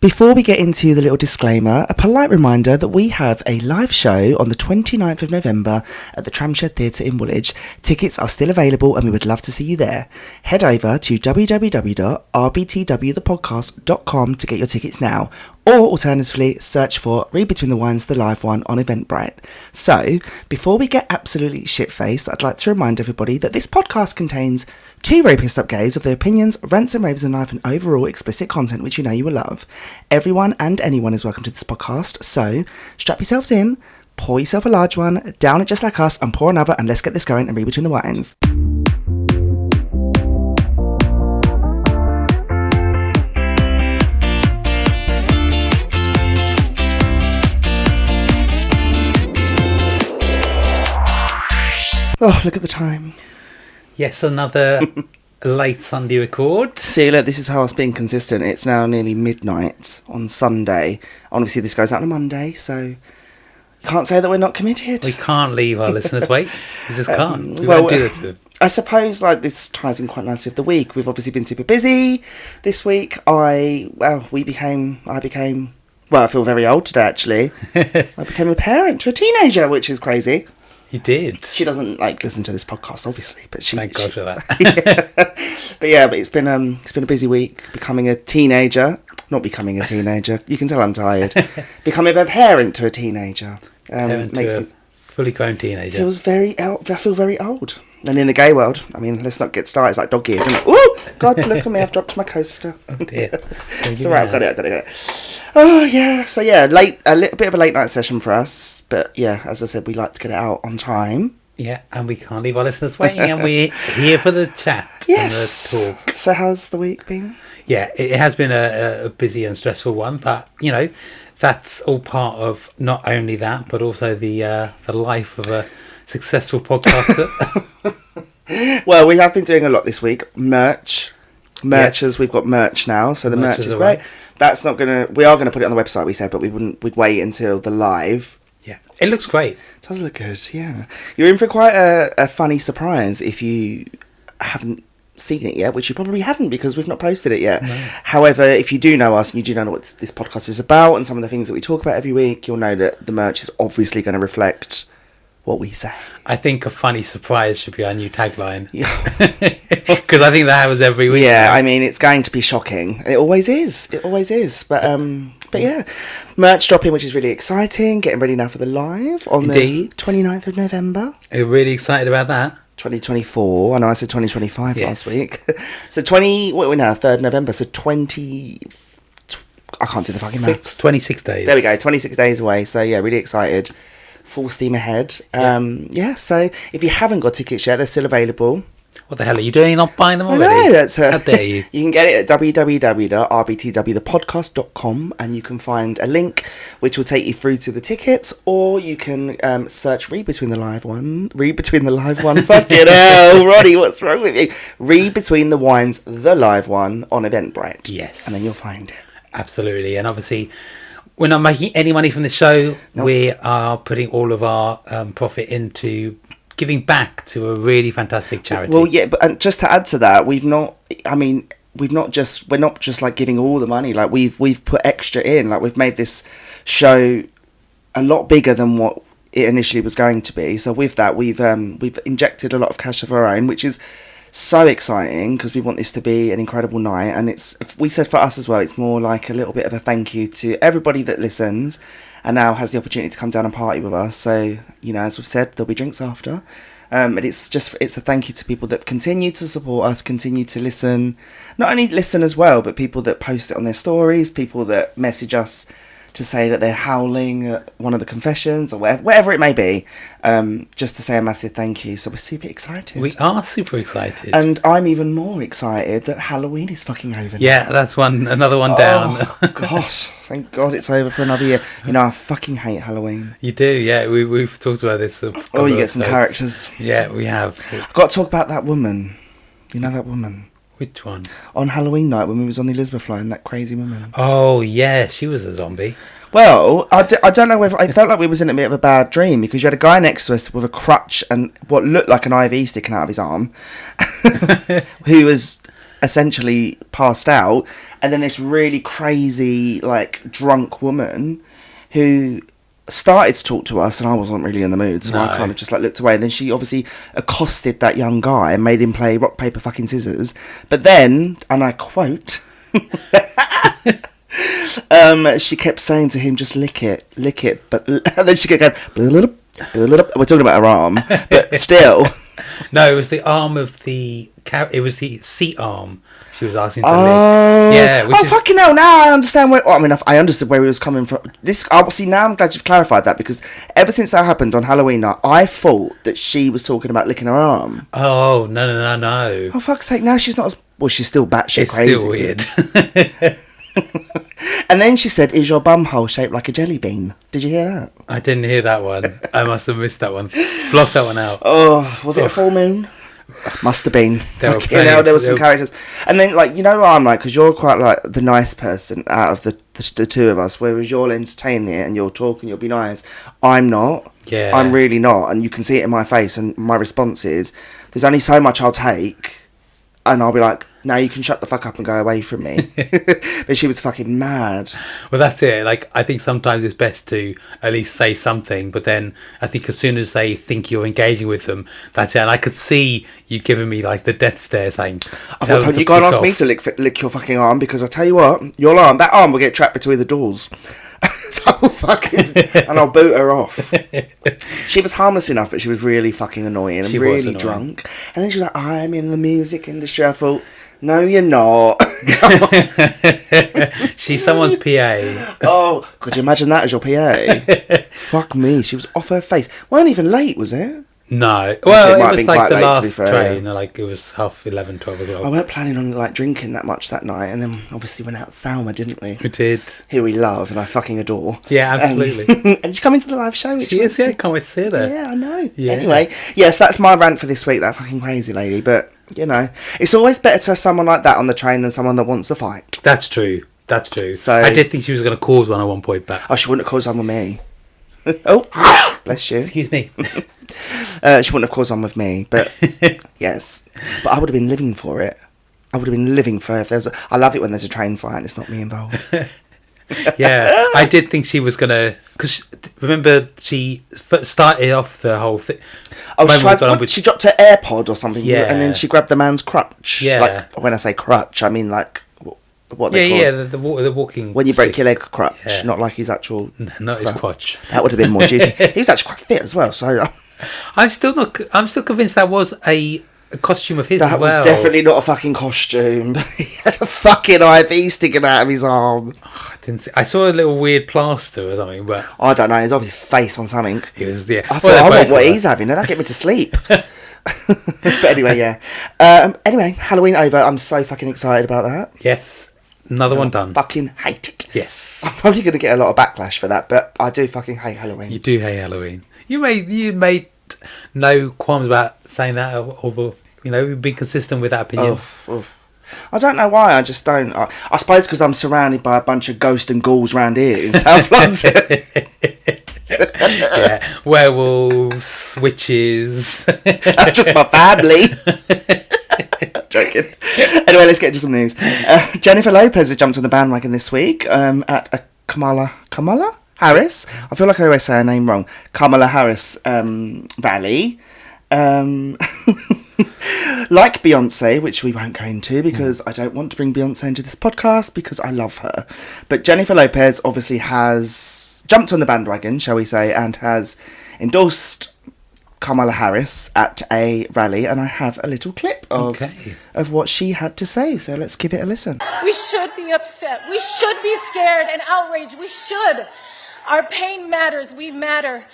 Before we get into the little disclaimer, a polite reminder that we have a live show on the 29th of November at the Tramshed Theatre in Woolwich. Tickets are still available and we would love to see you there. Head over to www.rbtwthepodcast.com to get your tickets now, or alternatively search for Read Between the Wines, the live one on Eventbrite. So, before we get absolutely shit-faced, I'd like to remind everybody that this podcast contains two very pissed up gays of their opinions, rants and raves in life, and overall explicit content which you know you will love. Everyone and anyone is welcome to this podcast, so strap yourselves in, pour yourself a large one, down it just like us, and pour another, and let's get this going and read between the wines. Oh, look at the time. Yes, another late Sunday record. See, look, this is how us being consistent. It's now nearly midnight on Sunday. Obviously, this goes out on a Monday, so you can't say that we're not committed. We can't leave our listeners wait. We just can't. We won't do that to them. I suppose like this ties in quite nicely with the week. We've obviously been super busy this week. I feel very old today, actually. I became a parent to a teenager, which is crazy. You did. She doesn't listen to this podcast, obviously, but Thank God for that. But it's been a busy week. Becoming a teenager, not becoming a teenager. You can tell I'm tired. Becoming a parent to a teenager Makes me fully grown teenager. I feel very old. And in the gay world, I mean, let's not get started. It's like dog years, isn't it? Oh God, look at me! I've dropped my coaster. Oh dear. It's alright. I've got it. Oh yeah. So yeah, a little bit of a late night session for us, but yeah, as I said, we like to get it out on time. Yeah, and we can't leave our listeners waiting, and we're here for the chat. Yes. And the talk. So how's the week been? Yeah, it has been a busy and stressful one, but you know, that's all part of not only that, but also the life of a successful podcaster. Well, we have been doing a lot this week. Merchers, Yes. we've got merch now, so the merch is away. great. That's not we are gonna put it on the website, we said, but we'd wait until the live. Yeah, it looks great. It does look good, yeah. You're in for quite a funny surprise if you haven't seen it yet, which you probably haven't because we've not posted it yet. No. However, if you do know us and you do know what this podcast is about and some of the things that we talk about every week, you'll know that the merch is obviously going to reflect what we say. I think a funny surprise should be our new tagline. Because I think that happens every week. Yeah, now. I mean, it's going to be shocking. It always is. But yeah, merch dropping, which is really exciting. Getting ready now for the live on the 29th of November. You're really excited about that? 2024. I know I said 2025 last week. So 3rd November. So 20... I can't do the fucking maths. 26 days. There we go. 26 days away. So yeah, really excited. Full steam ahead. So if you haven't got tickets yet, they're still available. What the hell are you doing? You're not buying them already? I know, that's how dare you? You can get it at www.rbtwthepodcast.com and you can find a link which will take you through to the tickets, or you can search Read Between the Live One. Fucking hell, Roddy, what's wrong with you? Read Between the Wines, the live one on Eventbrite. Yes. And then you'll find it. Absolutely. And obviously, we're not making any money from the show. Nope. We are putting all of our profit into giving back to a really fantastic charity. Well, yeah, but and just to add to that, we're not just like giving all the money. Like we've put extra in. Like we've made this show a lot bigger than what it initially was going to be. So with that, we've injected a lot of cash of our own, which is so exciting because we want this to be an incredible night. And we said for us as well, it's more like a little bit of a thank you to everybody that listens and now has the opportunity to come down and party with us. So, you know, as we've said, there'll be drinks after. But it's a thank you to people that continue to support us, continue to listen. Not only listen as well, but people that post it on their stories, people that message us to say that they're howling at one of the confessions or whatever it may be, just to say a massive thank you. So we're super excited. We are super excited. And I'm even more excited that Halloween is fucking over now. Yeah, that's another one down. Oh, gosh. Thank God it's over for another year. You know, I fucking hate Halloween. You do, yeah. We've talked about this. You get some characters. Yeah, we have. I've got to talk about that woman. You know that woman? Which one? On Halloween night when we was on the Elizabeth line, that crazy woman. Oh, yeah, she was a zombie. Well, I don't know whether... I felt like we was in a bit of a bad dream because you had a guy next to us with a crutch and what looked like an IV sticking out of his arm who was essentially passed out, and then this really crazy, like, drunk woman who started to talk to us, and I wasn't really in the mood, so I kind of just, like, looked away, and then she obviously accosted that young guy and made him play rock, paper, fucking scissors. But then, and I quote, she kept saying to him, just lick it, but, and then she kept going, we're talking about her arm, but still. No, it was the arm of the it was the seat arm she was asking to lick. Yeah. Fucking hell! Now I understand where. Well, I mean, I understood where he was coming from. See, now I'm glad you've clarified that, because ever since that happened on Halloween night, I thought that she was talking about licking her arm. Oh no! Oh, fuck's sake! Now she's not as well. She's still batshit crazy. It's still weird. And then she said, "Is your bum hole shaped like a jelly bean?" Did you hear that? I didn't hear that one. I must have missed that one. Block that one out. Oh, was it a full moon? Must have been. There were some characters. And then, like, you know what I'm like, because you're quite, like, the nice person out of the two of us, whereas you'll entertain it and you'll talk and you'll be nice. I'm not. Yeah. I'm really not. And you can see it in my face, and my response is, there's only so much I'll take, and I'll be like, now you can shut the fuck up and go away from me. But she was fucking mad. Well, that's it. Like, I think sometimes it's best to at least say something, but then I think as soon as they think you're engaging with them, that's it. And I could see you giving me, like, the death stare saying, I thought, you can't ask me to lick your fucking arm, because I tell you what, that arm will get trapped between the doors. So and I'll boot her off. She was harmless enough, but she was really fucking annoying and really drunk. And then she was like, I'm in the music industry. I thought, no, you're not. She's someone's PA. Oh, could you imagine that as your PA? Fuck me, she was off her face. Weren't even late, was it? No. Well, it was like the last train. Like, it was 11:30, 12 o'clock. I weren't planning on, like, drinking that much that night, and then obviously went out Salma, didn't we? We did. Who we love and I fucking adore. Yeah, absolutely. And she's coming to the live show. She is, yeah. Can't wait to see her there. Yeah, I know. Yeah. Anyway, yes, that's my rant for this week, that fucking crazy lady. But, you know, it's always better to have someone like that on the train than someone that wants to fight. That's true. So I did think she was going to cause one at one point, but... Oh, she wouldn't have caused one with me. Oh, bless you. Excuse me. She wouldn't have caused one with me, but yes. But I would have been living for it. I would have been living for it. I love it when there's a train fight and it's not me involved. Yeah, I did think she was going to... Because, remember, she started off the whole thing... Oh, she dropped her AirPod or something, yeah. And then she grabbed the man's crutch. Yeah. Like, when I say crutch, I mean, like... What they call the walking when you break stick. your leg crutch, yeah. Not like his actual not his crutch. That would have been more juicy. He was actually quite fit as well, so I'm still convinced that was a costume of his that as well. Was definitely not a fucking costume. He had a fucking IV sticking out of his arm. Oh, I didn't see. I saw a little weird plaster or something, but I don't know. He's off his face on something. It was, yeah. I thought, I want what he's having. That'll get me to sleep. But anyway, yeah. Anyway, Halloween over. I'm so fucking excited about that. Yes. Another one done. Fucking hate it. Yes. I'm probably going to get a lot of backlash for that, but I do fucking hate Halloween. You do hate Halloween. You made no qualms about saying that, or you know, being consistent with that opinion. I don't know why. I just don't. I suppose because I'm surrounded by a bunch of ghosts and ghouls around here in South London. Yeah, werewolves, witches. That's just my family. Joking. Anyway, let's get into some news. Jennifer Lopez has jumped on the bandwagon this week at a Kamala Harris. I feel like I always say her name wrong. Kamala Harris rally. Like Beyonce, which we won't go into because I don't want to bring Beyonce into this podcast because I love her. But Jennifer Lopez obviously has jumped on the bandwagon, shall we say, and has endorsed Kamala Harris at a rally, and I have a little clip of what she had to say, so let's give it a listen. We should be upset. We should be scared and outraged. We should. Our pain matters. We matter.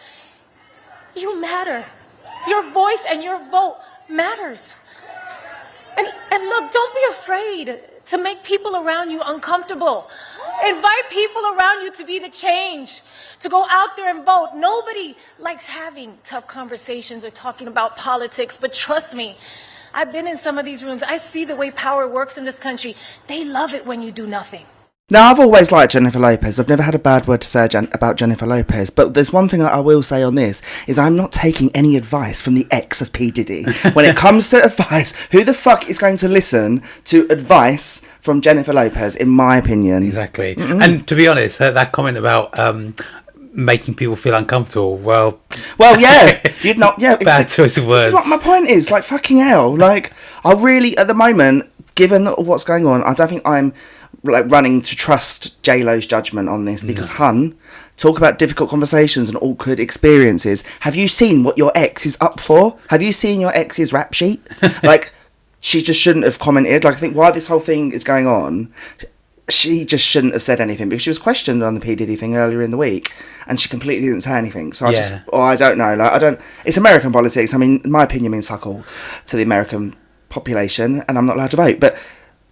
You matter. Your voice and your vote matters. And look, don't be afraid to make people around you uncomfortable. Invite people around you to be the change, to go out there and vote. Nobody likes having tough conversations or talking about politics, but trust me, I've been in some of these rooms. I see the way power works in this country. They love it when you do nothing. Now, I've always liked Jennifer Lopez. I've never had a bad word to say about Jennifer Lopez. But there's one thing that I will say on this, is I'm not taking any advice from the ex of P. Diddy. When it comes to advice, who the fuck is going to listen to advice from Jennifer Lopez, in my opinion? Exactly. And to be honest, that comment about making people feel uncomfortable, well, yeah. You'd not... Yeah, bad choice of words. This is what my point is. Like, fucking hell. Like, I really, at the moment, given what's going on, I don't think I'm... like running to trust J-Lo's judgment on this, because hun, talk about difficult conversations and awkward experiences. Have you seen what your ex is up for? Have you seen your ex's rap sheet? Like, she just shouldn't have commented. Like, I think while this whole thing is going on, she just shouldn't have said anything, because she was questioned on the P. Diddy thing earlier in the week and she completely didn't say anything. So I don't know. Like, it's American politics. I mean, my opinion means fuck all to the American population, and I'm not allowed to vote, but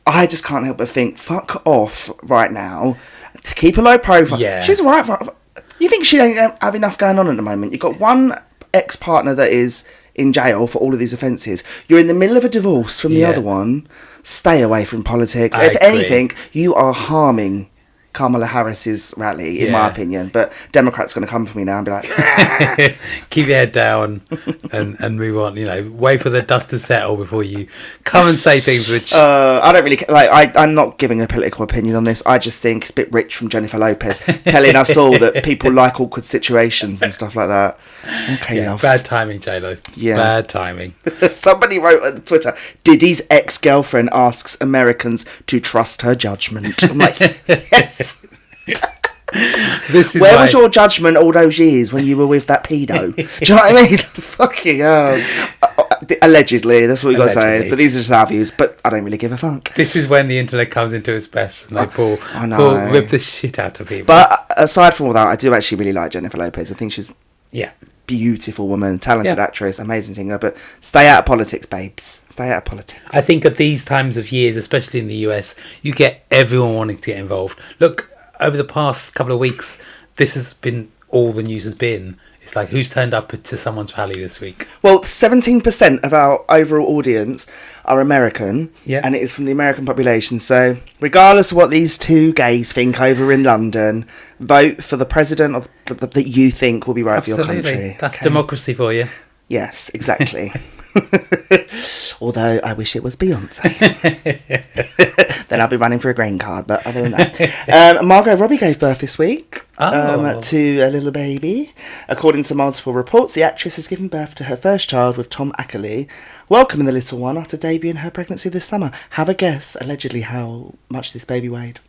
I just can't help but think, fuck off right now. To keep a low profile. Yeah. She's right. You think she ain't have enough going on at the moment? You've got one ex-partner that is in jail for all of these offences. You're in the middle of a divorce from the other one. Stay away from politics. If anything, you are harming Kamala Harris's rally, in my opinion. But Democrats are going to come for me now and be like... keep your head down and move on. You know, wait for the dust to settle before you come and say things which... I don't really... I'm not giving a political opinion on this. I just think it's a bit rich from Jennifer Lopez telling us all that people like awkward situations and stuff like that. Okay, love. Bad timing, J-Lo. Yeah. Bad timing. Somebody wrote on Twitter, Diddy's ex-girlfriend asks Americans to trust her judgment. I'm like, yes. Where was your judgment all those years when you were with that pedo? Do you know what I mean? Fucking hell. Allegedly, that's what we got to say. But these are just our views. But I don't really give a fuck. This is when the internet comes into its best and they rip the shit out of people. But aside from all that, I do actually really like Jennifer Lopez. I think she's beautiful woman, talented actress, amazing singer. But stay out of politics, babes. Stay out of politics. I think at these times of years, especially in the US, you get everyone wanting to get involved. Look, over the past couple of weeks, this has been all the news has been. It's like, who's turned up to someone's rally this week? Well, 17% of our overall audience are American, and it is from the American population. So, regardless of what these two gays think over in London, vote for the president that you think will be right for your country. That's democracy for you. Yes, exactly. Although I wish it was Beyonce. Then I'll be running for a green card. But other than that, Margot Robbie gave birth this week to a little baby. According to multiple reports, the actress has given birth to her first child with Tom Ackerley, welcoming the little one after debuting her pregnancy this summer. Have a guess, allegedly, how much this baby weighed.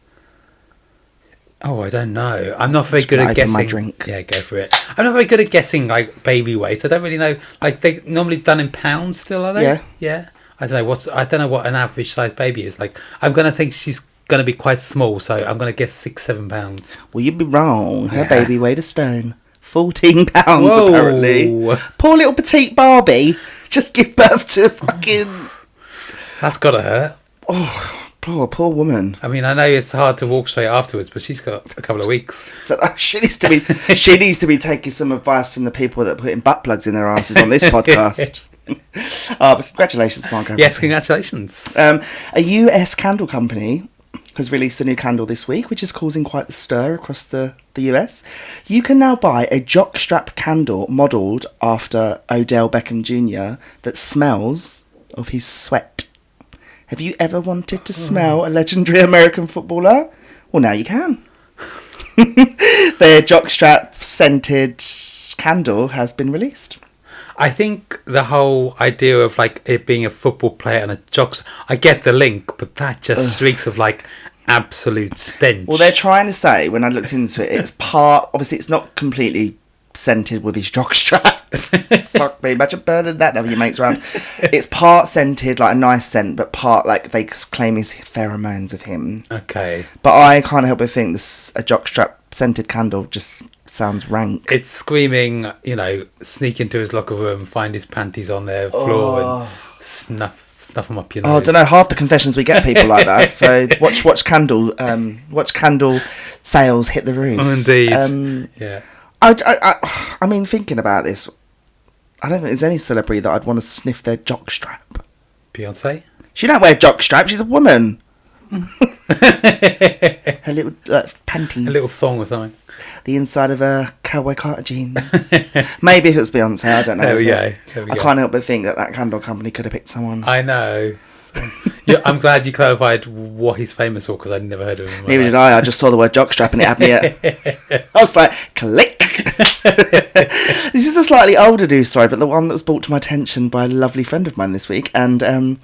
Oh, I don't know. I'm not very good at guessing. My drink. Yeah, go for it. I'm not very good at guessing like baby weight. I don't really know. Like they normally done in pounds still, are they? Yeah. Yeah. I don't know what an average size baby is. Like I'm gonna think she's gonna be quite small, so I'm gonna guess 6-7 pounds. Well, you'd be wrong. Her baby weighed a stone. 14 pounds apparently. Poor little petite Barbie. Just give birth to fucking. That's gotta hurt. Oh. Poor woman. I mean, I know it's hard to walk straight afterwards, but she's got a couple of weeks. So she needs to be taking some advice from the people that are putting butt plugs in their asses on this podcast. But congratulations, Margot. Yes, congratulations. A US candle company has released a new candle this week, which is causing quite the stir across the US. You can now buy a jockstrap candle modelled after Odell Beckham Jr. that smells of his sweat. Have you ever wanted to smell a legendary American footballer? Well, now you can. Their jockstrap scented candle has been released. I think the whole idea of like it being a football player and a jock, I get the link, but that just reeks of like absolute stench. Well, they're trying to say, when I looked into it, it's part, obviously it's not completely scented with his jockstrap. Fuck me, imagine burning that now with your mates around. It's part scented, like a nice scent, but part like they claim is pheromones of him. Okay. But I can't help but think this a jockstrap scented candle just sounds rank. It's screaming, you know, sneak into his locker room, find his panties on their floor and snuff them up your nose. Oh, I don't know, half the confessions we get people like that. So watch candle sales hit the roof. Oh, indeed. Yeah. I mean, thinking about this, I don't think there's any celebrity that I'd want to sniff their jockstrap. Beyonce? She don't wear jockstrap. She's a woman. Her little panties. A little thong or something. The inside of her cowboy carter jeans. Maybe if it was Beyonce, I don't know. There we go. I can't help but think that candle company could have picked someone. I know. Yeah, I'm glad you clarified what he's famous for, because I'd never heard of him. Neither did I. I just saw the word jockstrap and it had me I was like, click. This is a slightly older news story, but the one that was brought to my attention by a lovely friend of mine this week. And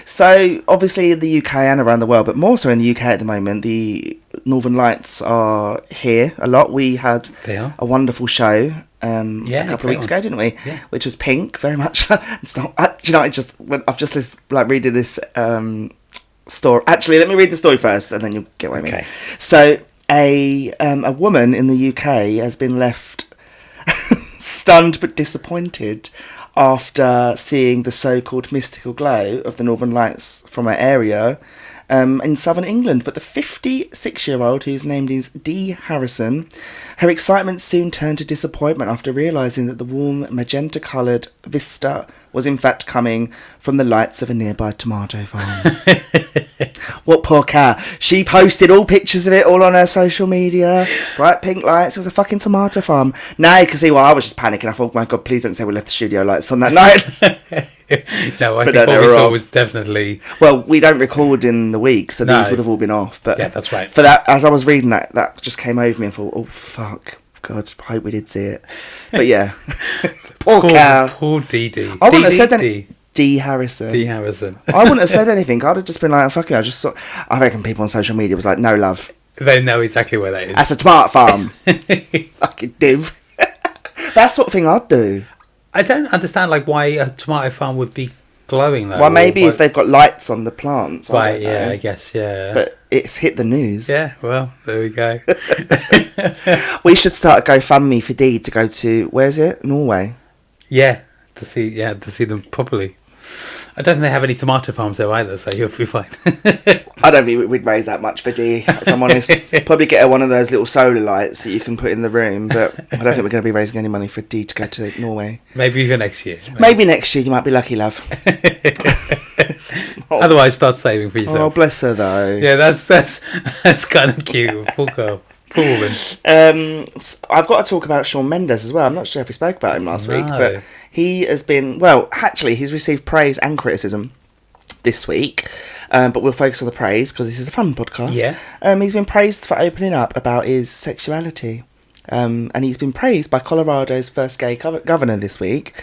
so, obviously in the UK and around the world, but more so in the UK at the moment, the Northern Lights are here a lot. We had a wonderful show a couple of weeks ago, didn't we? Yeah. Which was Pink, very much. It's not, you know, I've just reading this story. Actually, let me read the story first, and then you'll get what I mean. So, a woman in the UK has been left stunned but disappointed after seeing the so-called mystical glow of the Northern Lights from her area in southern England. But the 56-year-old, whose name is Dee Harrison, her excitement soon turned to disappointment after realising that the warm magenta-coloured vista was in fact coming from the lights of a nearby tomato farm. What poor cow. She posted all pictures of it all on her social media. Bright pink lights. It was a fucking tomato farm. Now you can see why I was just panicking. I thought, my God, please don't say we left the studio lights on that night. No, I think what we saw was definitely... Well, we don't record in the week, so these would have all been off. But yeah, that's right. For that, as I was reading that just came over me and thought, oh, fuck. God, I hope we did see it. But yeah. Poor cow. Poor Dee. I wouldn't have said anything. Dee Harrison. I wouldn't have said anything. I'd have just been like, oh, fuck it. I reckon people on social media was like, no love. They know exactly where that is. That's a tomato farm. Fucking div. That sort of thing I'd do. I don't understand why a tomato farm would be glowing though. Well, maybe if they've got lights on the plants. Right, yeah, I guess, yeah. But it's hit the news. Yeah, well, there we go. We should start a GoFundMe for Dee to go to, where is it? Norway. Yeah, to see them properly. I don't think they have any tomato farms there either, so you'll be fine. I don't think we'd raise that much for Dee, if I'm honest. Probably get her one of those little solar lights that you can put in the room, but I don't think we're going to be raising any money for Dee to go to Norway. Maybe even next year. Maybe next year, you might be lucky, love. Otherwise, start saving for yourself. Oh, bless her, though. Yeah, that's kind of cute. Poor girl. Poor woman. I've got to talk about Shawn Mendes as well. I'm not sure if we spoke about him last week, but he has been... Well, actually, he's received praise and criticism this week, but we'll focus on the praise because this is a fun podcast. Yeah. He's been praised for opening up about his sexuality, and he's been praised by Colorado's first gay governor this week.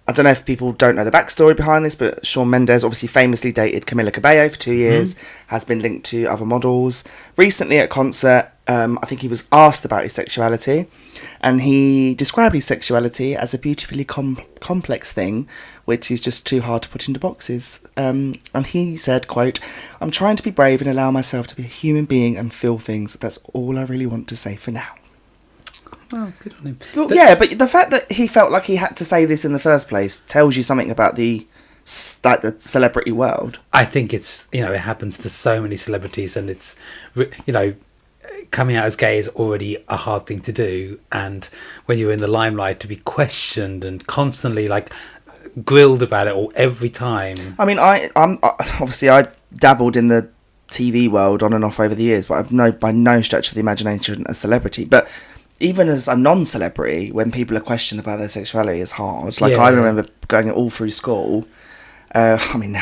I don't know if people don't know the backstory behind this, but Shawn Mendes obviously famously dated Camila Cabello for 2 years, has been linked to other models. Recently at a concert, I think he was asked about his sexuality, and he described his sexuality as a beautifully complex thing, which is just too hard to put into boxes. And he said, quote, "I'm trying to be brave and allow myself to be a human being and feel things. That's all I really want to say for now." Oh, good on him. Well, yeah, but the fact that he felt like he had to say this in the first place tells you something about the celebrity world. I think it's, it happens to so many celebrities, and it's, coming out as gay is already a hard thing to do. And when you're in the limelight, to be questioned and constantly grilled about it all every time. I mean, I'm obviously I dabbled in the TV world on and off over the years, but I'm by no stretch of the imagination a celebrity. But even as a non-celebrity, when people are questioned about their sexuality, it's hard. I remember going all through school. I mean,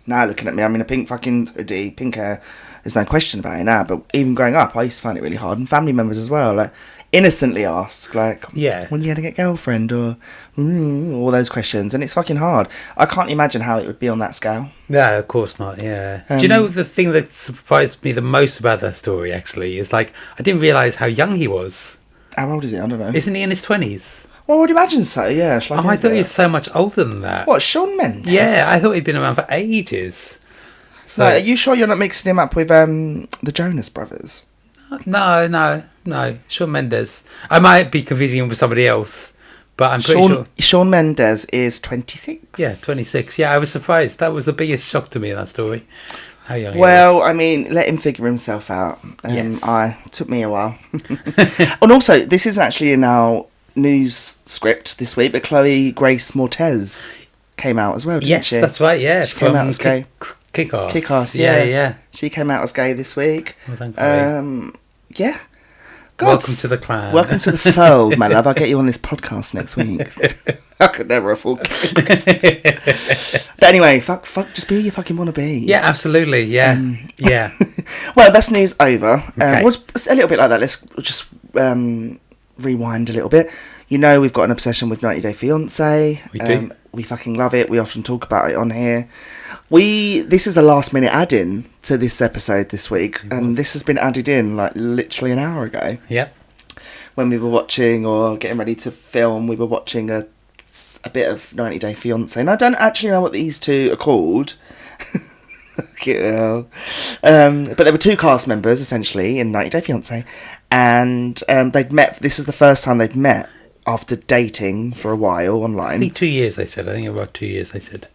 now looking at me, I'm in a pink fucking hoodie, pink hair. There's no question about it now. But even growing up, I used to find it really hard. And family members as well, innocently ask, when are you going to get a girlfriend? Or all those questions. And it's fucking hard. I can't imagine how it would be on that scale. No, of course not, yeah. Do you know the thing that surprised me the most about that story, actually, is I didn't realise how young he was. How old is he? I don't know. Isn't he in his 20s? Well, I would imagine so, yeah. I thought he was so much older than that. What, Shawn Mendes? Yeah, I thought he'd been around for ages. So, no, are you sure you're not mixing him up with the Jonas Brothers? No. Shawn Mendes. I might be confusing him with somebody else, but I'm pretty sure. Shawn Mendes is 26? Yeah, 26. Yeah, I was surprised. That was the biggest shock to me in that story. How young he was. Well, I mean, let him figure himself out. Yes. It took me a while. And also, this isn't actually in our news script this week, but Chloe Grace Moretz. came out as well, didn't Yes, she? that's right. Yeah, She came out as gay. Kick-Ass. Kick-Ass, Yeah, yeah. yeah. She came out as gay this week. Well, thankfully. Yeah. God, Welcome to the clan. Welcome to the fold, my love. I'll get you on this podcast next week. I could never afford But anyway, fuck, just be who you fucking want to be. Yeah, absolutely. Yeah, yeah. Well, that's news over. Okay. A little bit like that. Let's just rewind a little bit. You know, we've got an obsession with 90 Day Fiancé. We do. We fucking love it. We often talk about it on here. This is a last minute add-in to this episode this week, and this has been added in like literally an hour ago. Yep. When we were watching or getting ready to film, we were watching a bit of 90 Day Fiancé, and I don't actually know what these two are called. But there were two cast members essentially in 90 Day Fiancé, and they'd met. This was the first time they'd met after dating for a while online. I think 2 years, they said. I think about 2 years, they said.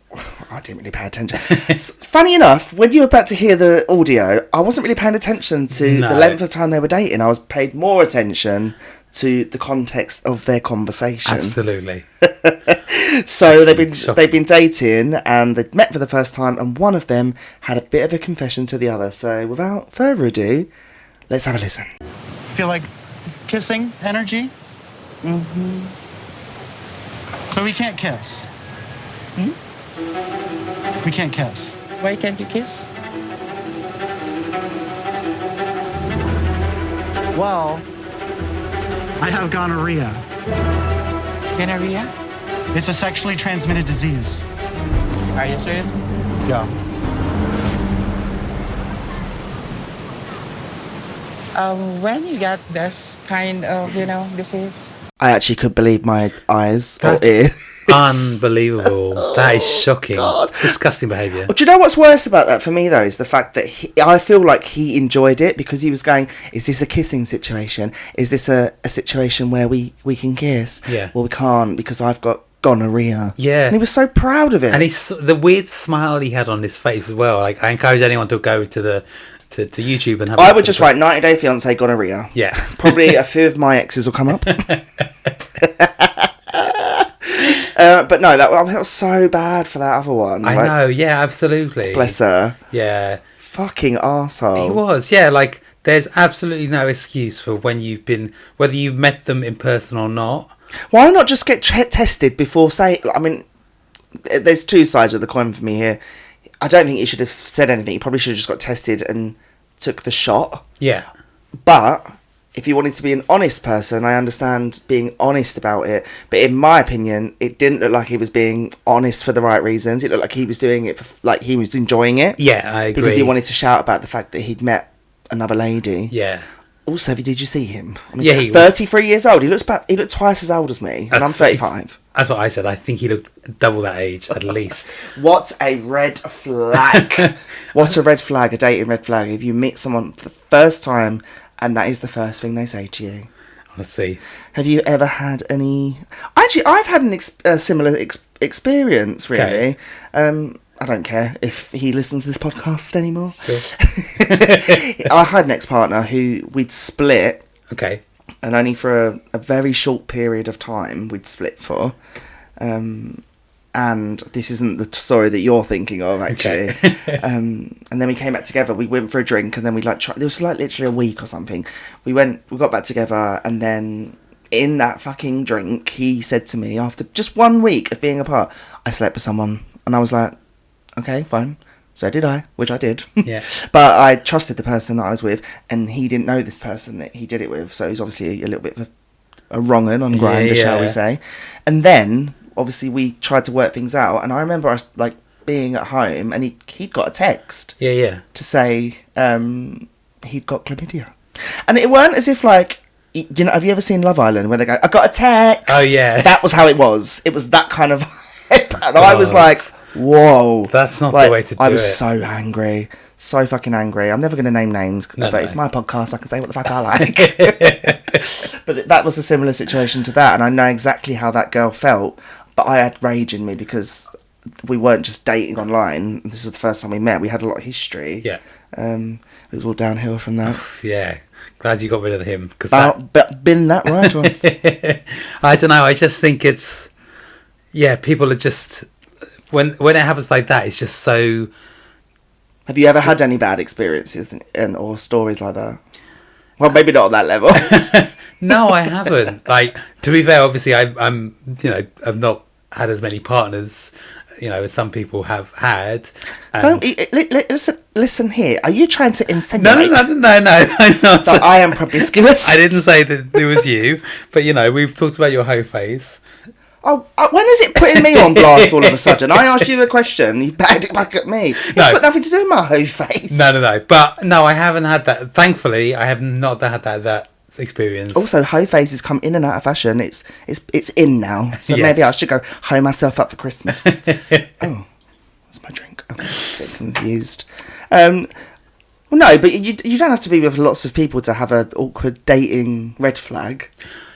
I didn't really pay attention. Funny enough, when you were about to hear the audio, I wasn't really paying attention to the length of time they were dating. I was paid more attention to the context of their conversation. Absolutely. So they've been dating, and they'd met for the first time, and one of them had a bit of a confession to the other. So without further ado, let's have a listen. Feel like kissing energy? Mm-hmm. So we can't kiss. We can't kiss. Why can't you kiss? Well, I have gonorrhea. Gonorrhea? It's a sexually transmitted disease. Are you serious? Yeah. When you got this kind of, disease? I actually could believe my eyes or That's ears. Unbelievable. That is shocking. God. Disgusting behaviour. Do you know what's worse about that for me, though, is the fact that I feel like he enjoyed it because he was going, is this a kissing situation? Is this a situation where we can kiss? Yeah. Well, we can't because I've got gonorrhea. Yeah. And he was so proud of it. And the weird smile he had on his face as well. Like, I encourage anyone to go to YouTube and have. I would just write 90 Day Fiancé gonorrhea. Yeah. Probably a few of my exes will come up. But no, that was so bad for that other one. I know. Yeah, absolutely. Bless her. Yeah. Fucking arsehole. He was. Yeah. Like, there's absolutely no excuse for when whether you've met them in person or not. Why not just get tested before saying... I mean, there's two sides of the coin for me here. I don't think he should have said anything. He probably should have just got tested and took the shot. Yeah. But if he wanted to be an honest person, I understand being honest about it. But in my opinion, it didn't look like he was being honest for the right reasons. It looked like he was doing it for, like he was enjoying it. Yeah, I agree. Because he wanted to shout about the fact that he'd met another lady. Yeah. Also, did you see him? I mean, Yeah, he 33 years old. He looks twice as old as me, and I'm 35. That's what I said. I think he looked double that age at least. What a red flag! What a red flag! A dating red flag. If you meet someone for the first time and that is the first thing they say to you. Honestly, have you ever had any? Actually, I've had a similar experience. Really. Okay. I don't care if he listens to this podcast anymore. Sure. I had an ex-partner who we'd split. Okay. And only for a very short period of time we'd split for. And this isn't the story that you're thinking of, actually. Okay. And then we came back together. We went for a drink, and then we it was like literally a week or something. We got back together, and then in that fucking drink, he said to me, after just 1 week of being apart, I slept with someone. And I was like, okay, fine. So did I, which I did. Yeah. But I trusted the person that I was with, and he didn't know this person that he did it with. So he's obviously a little bit of a wrong-un on Grindr, shall we say. And then, obviously, we tried to work things out. And I remember us, being at home, and he'd got a text. Yeah. To say he'd got chlamydia. And it weren't as if, have you ever seen Love Island, where they go, I got a text? Oh, yeah. That was how it was. It was that kind of... and I was like... Whoa. That's not the way to do it. I was so angry. So fucking angry. I'm never going to name names, but it's my podcast. I can say what the fuck I like. But that was a similar situation to that. And I know exactly how that girl felt. But I had rage in me because we weren't just dating online. This was the first time we met. We had a lot of history. Yeah. It was all downhill from that. Yeah. Glad you got rid of him. Been that right off. I don't know. I just think it's... Yeah, people are just... when it happens like that, it's just so. Have you ever had any bad experiences or stories like that? Well, maybe not on that level. No, I haven't. Like, to be fair, obviously, I'm I've not had as many partners, as some people have had. Don't listen here. Are you trying to insinuate? No. I'm not. That I am promiscuous. I didn't say that it was you, but we've talked about your hoe phase. Oh, when is it putting me on blast all of a sudden? I asked you a question, you bagged it back at me. It's got nothing to do with my hoe face. No. But no, I haven't had that. Thankfully, I have not had that experience. Also, hoe faces come in and out of fashion. It's in now. So Yes. maybe I should go hoe myself up for Christmas. Oh, that's my drink. Oh, a bit confused. Well, no, but you don't have to be with lots of people to have an awkward dating red flag.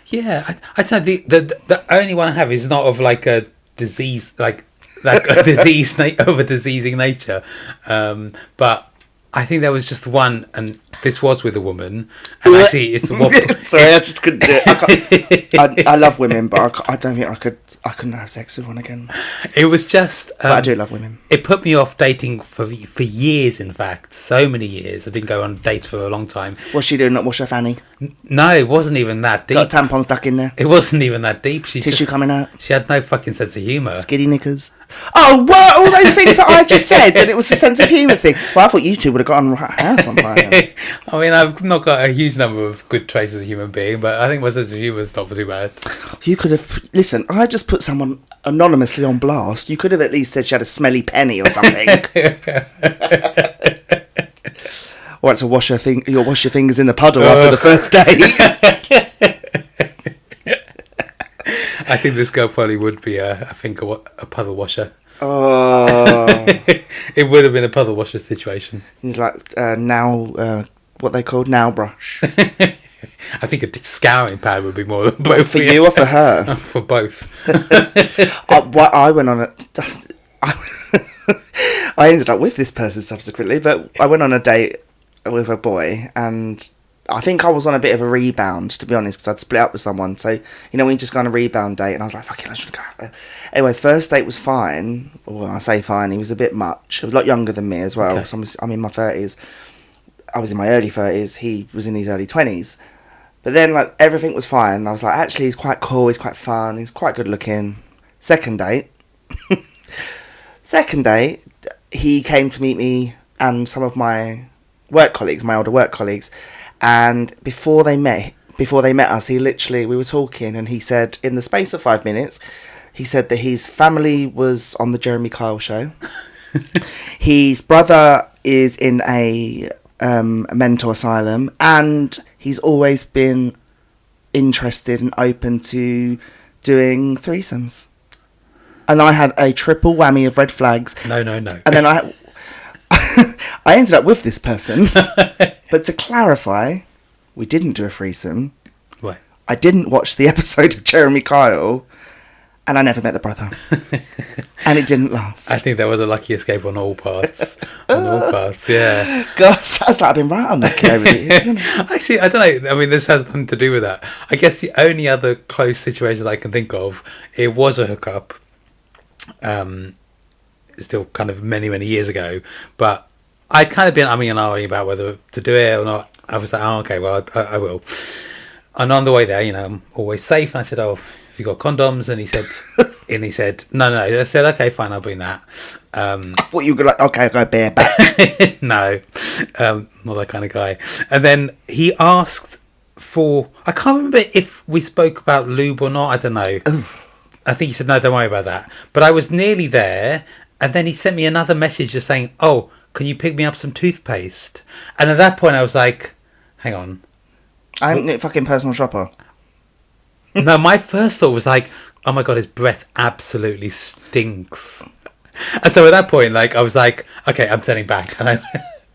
Yeah, I'd say the only one I have is not of like a disease, like a disease of a diseasing nature, but I think there was just one, and this was with a woman, and actually it's Sorry, I just couldn't do it. I love women, but I don't think I couldn't have sex with one again. It was just. But I do love women. It put me off dating for years. In fact, so many years. I didn't go on dates for a long time. What's she doing? Not wash her fanny? No, it wasn't even that deep. Got a tampon stuck in there? It wasn't even that deep. Tissue coming out? She had no fucking sense of humour. Skiddy knickers? Oh, what? All those things that I just said, and it was a sense of humour thing. Well, I thought you two would have got on right house on fire. I mean, I've not got a huge number of good traits as a human being, but I think my sense of humour is not too bad. You could have... Listen, I just put someone anonymously on blast. You could have at least said she had a smelly penny or something. Or to wash your fingers in the puddle after the first date. I think this girl probably would be a puddle washer. Oh. It would have been a puddle washer situation. He's like what they called now brush. I think a scouring pad would be more than both for you or for her. For both. I went on a. I ended up with this person subsequently, but I went on a date with a boy, and I think I was on a bit of a rebound, to be honest, because I'd split up with someone. So, we just go on a rebound date, and I was like, fuck it, let's just go. Anyway, first date was fine. Well, I say fine, he was a bit much. He was a lot younger than me as well. Okay. So I'm in my 30s. I was in my early 30s. He was in his early 20s. But then, everything was fine. I was like, actually, he's quite cool, he's quite fun, he's quite good looking. Second date, he came to meet me and some of my older work colleagues, and before they met us, we were talking, and he said, in the space of 5 minutes, he said that his family was on the Jeremy Kyle show. His brother is in a mental asylum, and he's always been interested and open to doing threesomes. And I had a triple whammy of red flags. No. And then I ended up with this person. But to clarify, we didn't do a threesome. Right. I didn't watch the episode of Jeremy Kyle, and I never met the brother. And it didn't last. I think that was a lucky escape on all parts. Yeah. Gosh, that's like I've been right unlucky over the years. Actually, I don't know. I mean, this has nothing to do with that. I guess the only other close situation I can think of, it was a hookup. Still kind of many, many years ago. But I'd kind of been umming and ahhing about whether to do it or not. I was like, oh, okay, well, I will. And on the way there, I'm always safe. And I said, oh, have you got condoms? And he said, no. I said, okay, fine, I'll bring that. I thought you were like, okay, I'll go bareback. No, not that kind of guy. And then he asked for, I can't remember if we spoke about lube or not. I don't know. Oof. I think he said, no, don't worry about that. But I was nearly there. And then he sent me another message just saying, oh, can you pick me up some toothpaste? And at that point I was like, hang on. I'm a fucking personal shopper. No, my first thought was like, oh my God, his breath absolutely stinks. And so at that point, I was like, okay, I'm turning back. And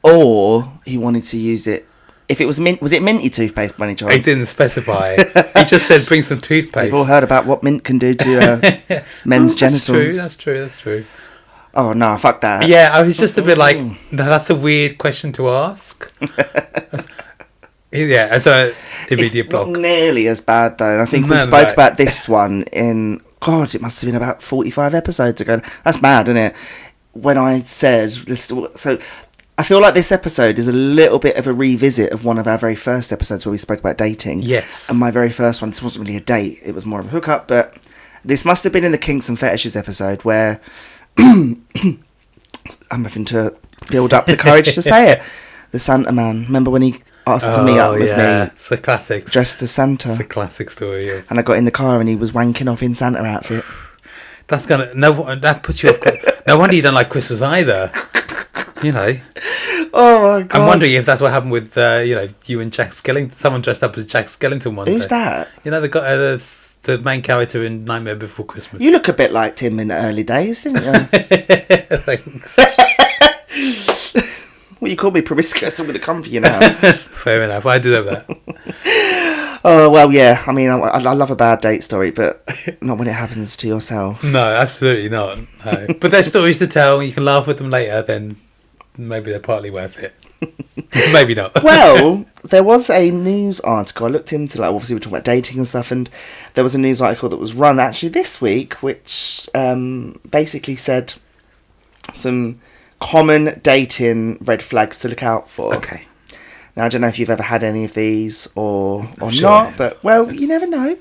Or he wanted to use it. If it was was it minty toothpaste by any chance? He didn't specify. He just said, bring some toothpaste. We've all heard about what mint can do to men's genitals. That's true. Oh, no, fuck that. Yeah, I was just a bit like, no, that's a weird question to ask. Yeah, and so immediate it's block. Not nearly as bad, though. And I think we spoke about this one in God, it must have been about 45 episodes ago. That's mad, isn't it? When I said, so I feel like this episode is a little bit of a revisit of one of our very first episodes where we spoke about dating. Yes. And my very first one, this wasn't really a date, it was more of a hookup, but this must have been in the Kinks and Fetishes episode where I'm having to build up the courage to say it. The Santa man. Remember when he asked to meet up with me? It's a classic. Dressed as Santa. It's a classic story. Yeah. And I got in the car and he was wanking off in Santa outfit. That's that puts you off. No wonder you don't like Christmas either. You know. Oh my God. I'm wondering if that's what happened with you and Jack Skellington. Someone dressed up as Jack Skellington one day. Who's that? You know, the main character in Nightmare Before Christmas. You look a bit like Tim in the early days, didn't you? Thanks. Well, you called me promiscuous. I'm going to come for you now. Fair enough. I deserve that. Oh, well, yeah. I mean, I love a bad date story, but not when it happens to yourself. No, absolutely not. No. But there's stories to tell. You can laugh at them later. Then maybe they're partly worth it. Maybe not. Well, there was a news article. I looked into, like, obviously we're talking about dating and stuff, and there was a news article that was run actually this week, which basically said some common dating red flags to look out for. Okay. Now, I don't know if you've ever had any of these or Sure. not, but, well, you never know.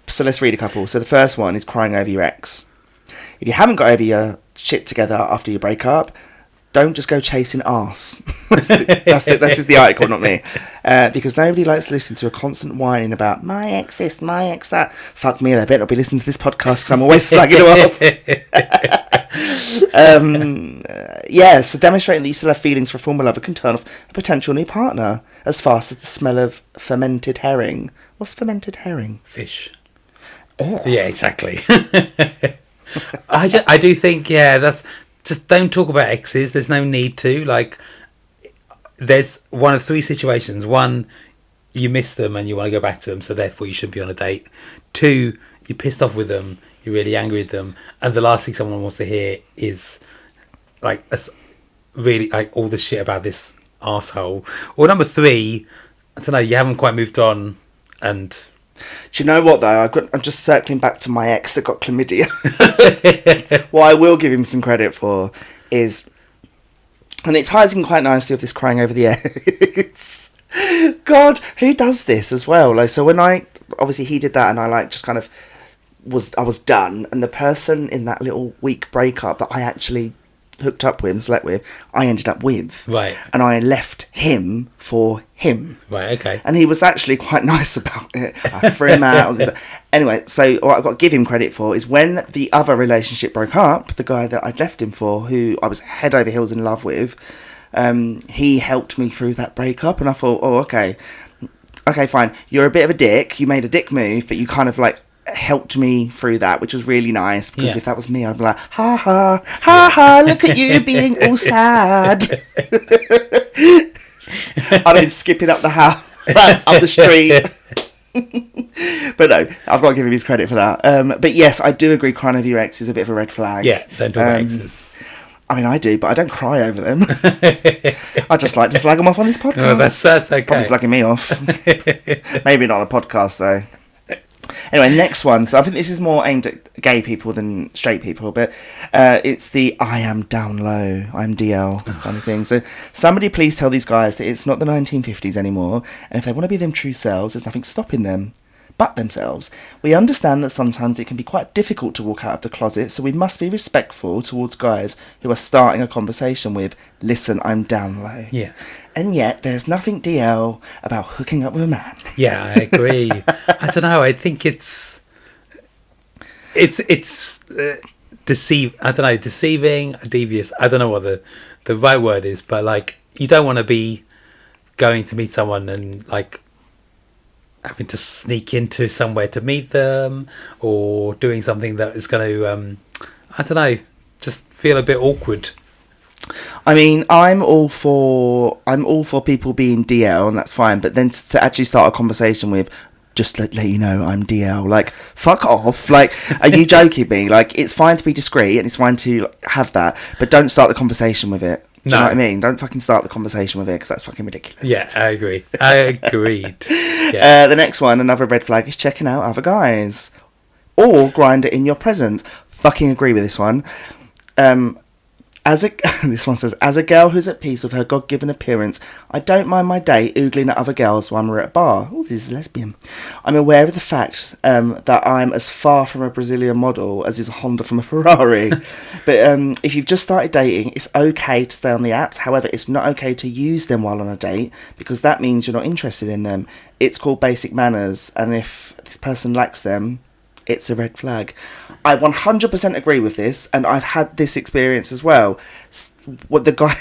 So let's read a couple. So the first one is crying over your ex. If you haven't got over your shit together after you break up, don't just go chasing arse. This is the article, not me. Because nobody likes to listen to a constant whining about my ex this, my ex that. Fuck me, they better not be listening to this podcast because I'm always slagging them off. Yeah, so demonstrating that you still have feelings for a former lover can turn off a potential new partner as fast as the smell of fermented herring. What's fermented herring? Fish. Ugh. Yeah, exactly. I do think, that's just don't talk about exes. There's no need to. Like, there's one of three situations. One, you miss them and you want to go back to them, so therefore you shouldn't be on a date. Two, you're pissed off with them, you're really angry with them, and the last thing someone wants to hear is like really like all the shit about this arsehole. Or number three, I don't know, you haven't quite moved on, and Do you know what though? I'm just circling back to my ex that got chlamydia. What I will give him some credit for is, and it ties in quite nicely with this crying over the ex. God, who does this as well? Like, so when obviously he did that, and I like just kind of I was done, and the person in that little week breakup that I actually hooked up with and slept with, I ended up with. Right. And I left him for him. Right, okay. And he was actually quite nice about it. I threw him out. Anyway, so what I've got to give him credit for is when the other relationship broke up, the guy that I'd left him for, who I was head over heels in love with, he helped me through that breakup. And I thought, oh, okay, fine. You're a bit of a dick. You made a dick move, but you kind of like helped me through that, which was really nice, because if that was me, I'd be like, ha ha, ha ha, look at you being all sad. I'd have been skipping up the house, up the street. But no, I've got to give him his credit for that. But yes, I do agree, crying over your ex is a bit of a red flag. Yeah, don't talk about exes. I mean, I do, but I don't cry over them. I just like to slag them off on this podcast. Oh, that's okay. Probably slagging me off. Maybe not on a podcast though. Anyway, next one. So I think this is more aimed at gay people than straight people, but it's the I am down low, I'm DL kind of thing. So somebody please tell these guys that it's not the 1950s anymore, and if they want to be them true selves, there's nothing stopping them but themselves. We understand that sometimes it can be quite difficult to walk out of the closet, so we must be respectful towards guys who are starting a conversation with, listen, I'm down low. Yeah. And yet, there's nothing DL about hooking up with a man. Yeah, I agree. I don't know. I think it's deceiving, devious. I don't know what the right word is, but like, you don't want to be going to meet someone and like having to sneak into somewhere to meet them, or doing something that is going to, I don't know, just feel a bit awkward. I mean, I'm all for people being DL, and that's fine. But then to actually start a conversation with, just let you know I'm DL, like, fuck off. Like, are you joking me? Like, it's fine to be discreet and it's fine to have that, but don't start the conversation with it. Do you know what I mean? Don't fucking start the conversation with it, because that's fucking ridiculous. Yeah, I agree. I agreed. Yeah. The next one, another red flag, is checking out other guys. or Grindr in your presence. Fucking agree with this one. This one says, as a girl who's at peace with her God-given appearance, I don't mind my date oogling at other girls when we're at a bar. Oh, this is lesbian. I'm aware of the fact that I'm as far from a Brazilian model as is a Honda from a Ferrari. But if you've just started dating, it's okay to stay on the apps. However, it's not okay to use them while on a date, because that means you're not interested in them. It's called basic manners, and if this person lacks them, it's a red flag. I 100% agree with this, and I've had this experience as well. What the guy...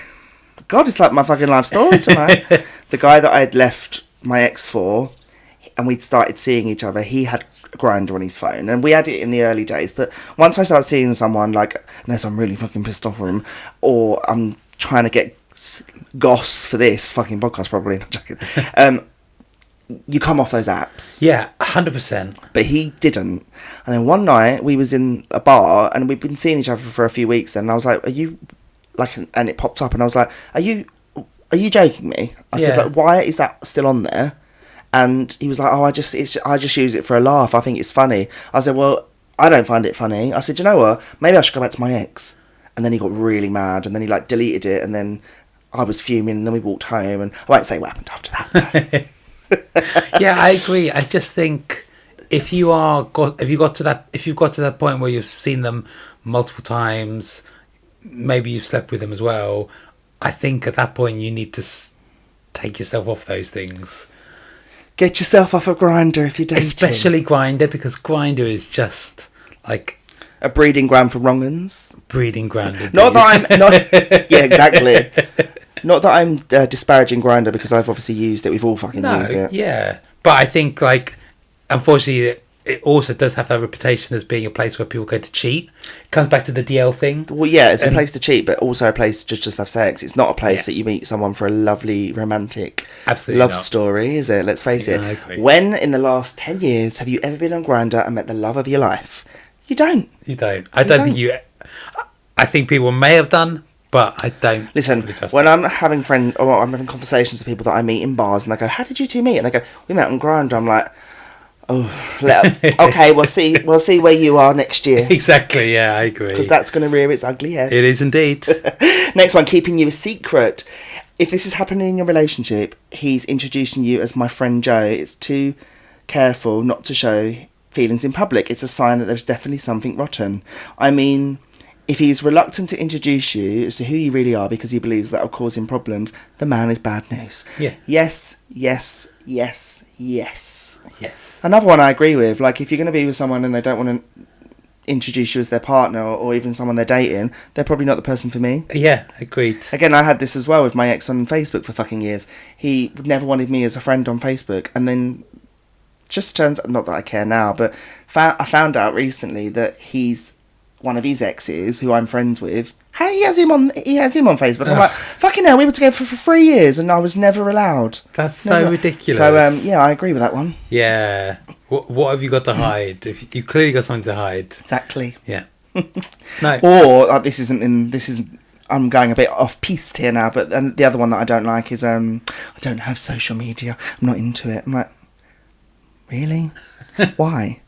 God, it's like my fucking life story tonight. The guy that I'd left my ex for, and we'd started seeing each other, he had Grindr on his phone, and we had it in the early days, but once I started seeing someone, like, unless I'm really fucking pissed off with him, or I'm trying to get goss for this fucking podcast, probably, not joking, you come off those apps. Yeah, 100%. But he didn't. And then one night we was in a bar and we'd been seeing each other for a few weeks then, and I was like, are you like, and it popped up and I was like, are you joking me? I said, like, why is that still on there? And he was like, oh, I just use it for a laugh. I think it's funny. I said, well, I don't find it funny. I said, you know what? Maybe I should go back to my ex. And then he got really mad, and then he like deleted it, and then I was fuming, and then we walked home, and I won't say what happened after that. Yeah, I agree. I just think if you've got to that point where you've seen them multiple times, maybe you've slept with them as well, I think at that point you need to take yourself off those things. Get yourself off of Grindr if you're dating. Especially Grindr, because Grindr is just like a breeding ground for wrong-uns. Breeding ground. Not that I'm not. Yeah, exactly. Not that I'm disparaging Grindr, because I've obviously used it. We've all fucking used it. Yeah, but I think, like, unfortunately, it also does have that reputation as being a place where people go to cheat. It comes back to the DL thing. Well, yeah, it's a place to cheat, but also a place to just have sex. It's not a place that you meet someone for a lovely, romantic love story, is it? Let's face it. I agree. When, in the last 10 years, have you ever been on Grindr and met the love of your life? You don't. You don't. I don't think you... I think people may have done, but I don't. Listen, really when I'm having friends, or I'm having conversations with people that I meet in bars, and they go, how did you two meet? And they go, we met on Grindr. I'm like, okay, we'll see where you are next year. Exactly, yeah, I agree. Because that's going to rear its ugly head. It is indeed. Next one, keeping you a secret. If this is happening in your relationship, he's introducing you as my friend Joe. It's too careful not to show feelings in public. It's a sign that there's definitely something rotten. I mean, if he's reluctant to introduce you as to who you really are because he believes that will cause him problems, the man is bad news. Yeah. Yes, yes, yes, yes. Yes. Another one I agree with. Like, if you're going to be with someone and they don't want to introduce you as their partner, or even someone they're dating, they're probably not the person for me. Yeah, agreed. Again, I had this as well with my ex on Facebook for fucking years. He never wanted me as a friend on Facebook, and then just turns out, not that I care now, but I found out recently that he's one of his exes who I'm friends with. He has him on Facebook. I'm like, fucking hell, we were together for 3 years and I was never allowed. That's so ridiculous. So yeah, I agree with that one. Yeah. What have you got to hide? If you clearly got something to hide. Exactly. Yeah. No. Or I'm going a bit off piste here now, but the other one that I don't like is I don't have social media. I'm not into it. I'm like, really? Why?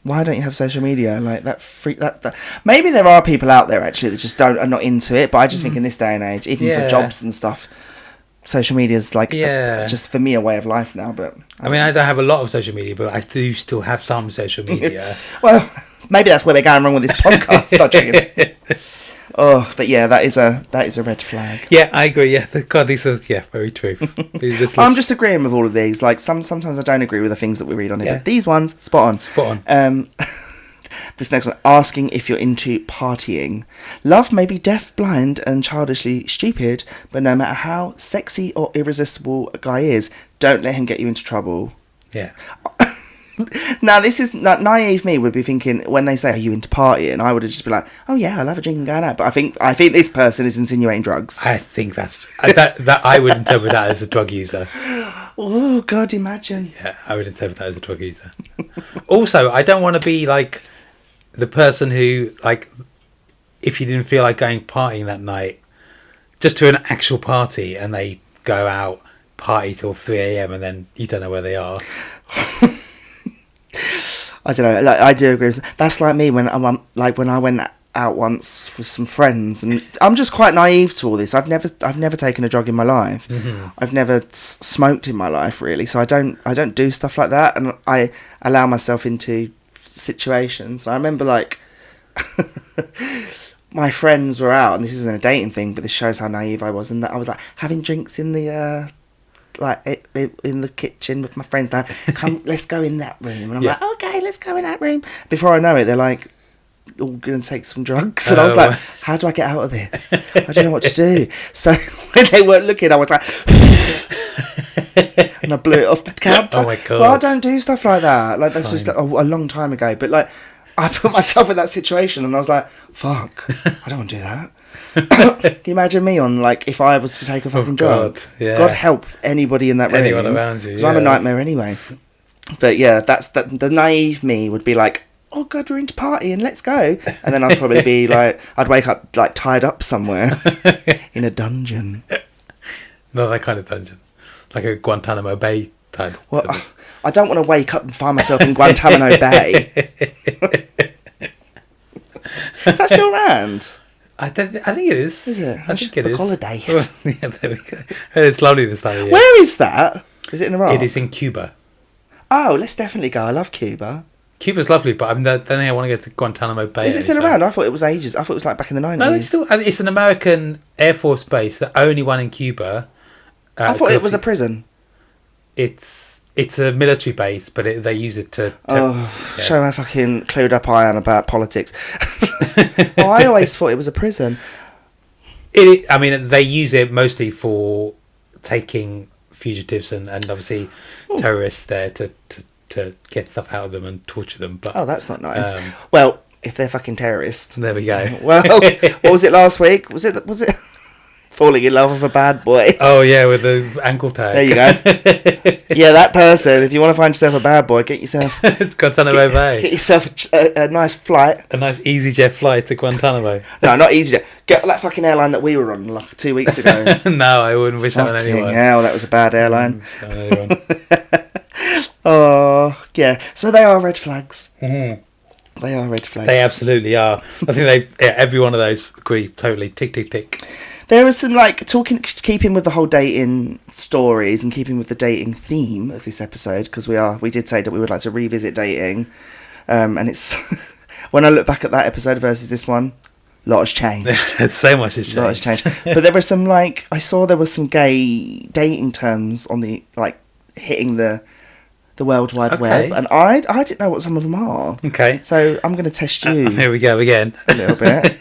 Why don't you have social media? Like that maybe there are people out there actually that just are not into it, but I just think in this day and age, even for jobs and stuff, social media is like just for me a way of life now. But I mean, I don't have a lot of social media, but I do still have some social media. Well, maybe that's where they're going wrong with this podcast. Not joking. Oh, but yeah, that is a red flag. Yeah, I agree. Yeah, God, these are very true. I'm just agreeing with all of these. Like sometimes I don't agree with the things that we read on here. But these ones, spot on. Spot on. This next one, asking if you're into partying. Love may be deaf, blind, and childishly stupid, but no matter how sexy or irresistible a guy is, don't let him get you into trouble. Yeah. Now, this is naive me would be thinking when they say, "Are you into partying?" I would have just be like, "Oh yeah, I love a drink and going out." But I think this person is insinuating drugs. I think that I would interpret that as a drug user. Oh God, imagine. Yeah, I would interpret that as a drug user. Also, I don't want to be like the person who, like, if you didn't feel like going partying that night, just to an actual party, and they go out party till 3 a.m. and then you don't know where they are. I don't know. Like, I do agree. That's like me when when I went out once with some friends, and I'm just quite naive to all this. I've never taken a drug in my life. Mm-hmm. I've never smoked in my life, really. So I don't do stuff like that, and I allow myself into situations. And I remember like my friends were out, and this isn't a dating thing, but this shows how naive I was, and that I was like having drinks in the in the kitchen with my friends. Like, come, let's go in that room, and I'm like, okay, let's go in that room. Before I know it, they're like all going to take some drugs, and I was like, how do I get out of this? I don't know what to do. So when they weren't looking, I was like and I blew it off the counter. Oh my God. Well, I don't do stuff like that. Like, that's just a long time ago, but like I put myself in that situation, and I was like, fuck, I don't want to do that. Can you imagine me on, like, if I was to take a fucking drug? Yeah. God help anybody in that room. Anyone around you. Because I'm a nightmare anyway. But yeah, the naive me would be like, oh God, we're into partying, let's go. And then I'd probably be like, I'd wake up like tied up somewhere in a dungeon. Not that kind of dungeon. Like a Guantanamo Bay type. Well, I don't want to wake up and find myself in Guantanamo Bay. Is that still around? I think it is. Is it? I think it is. Holiday. Yeah, there we go. It's lovely this time of year. Where is that? Is it in Iraq? It is in Cuba. Oh, let's definitely go. I love Cuba. Cuba's lovely, but I don't think I want to go to Guantanamo Bay. Is it still around? I thought it was ages. I thought it was like back in the 90s. No, it's still. It's an American Air Force base, the only one in Cuba. I thought it was a prison. It's a military base, but they use it to show how fucking clued up I am about politics. I always thought it was a prison. I mean, they use it mostly for taking fugitives and obviously terrorists there to get stuff out of them and torture them. But that's not nice. Well, if they're fucking terrorists. There we go. Well, what was it last week? Was it falling in love with a bad boy? Oh yeah, with the ankle tag. There you go. Yeah, that person. If you want to find yourself a bad boy, get yourself Guantanamo Bay. Get yourself a nice flight. A nice EasyJet flight to Guantanamo. No, not EasyJet. Get that fucking airline that we were on like 2 weeks ago. No, I wouldn't wish that on anyone. Hell, that was a bad airline. Oh, yeah. So they are red flags. Mm-hmm. They are red flags. They absolutely are. I think every one of those agree totally. Tick, tick, tick. There was some keeping with the whole dating stories and keeping with the dating theme of this episode, because we did say that we would like to revisit dating, and it's when I look back at that episode versus this one, a lot has changed. So much has changed. A lot has changed. But there were some I saw there was some gay dating terms on the hitting the World Wide Web, and I didn't know what some of them are. Okay. So I'm going to test you. Here we go again. A little bit.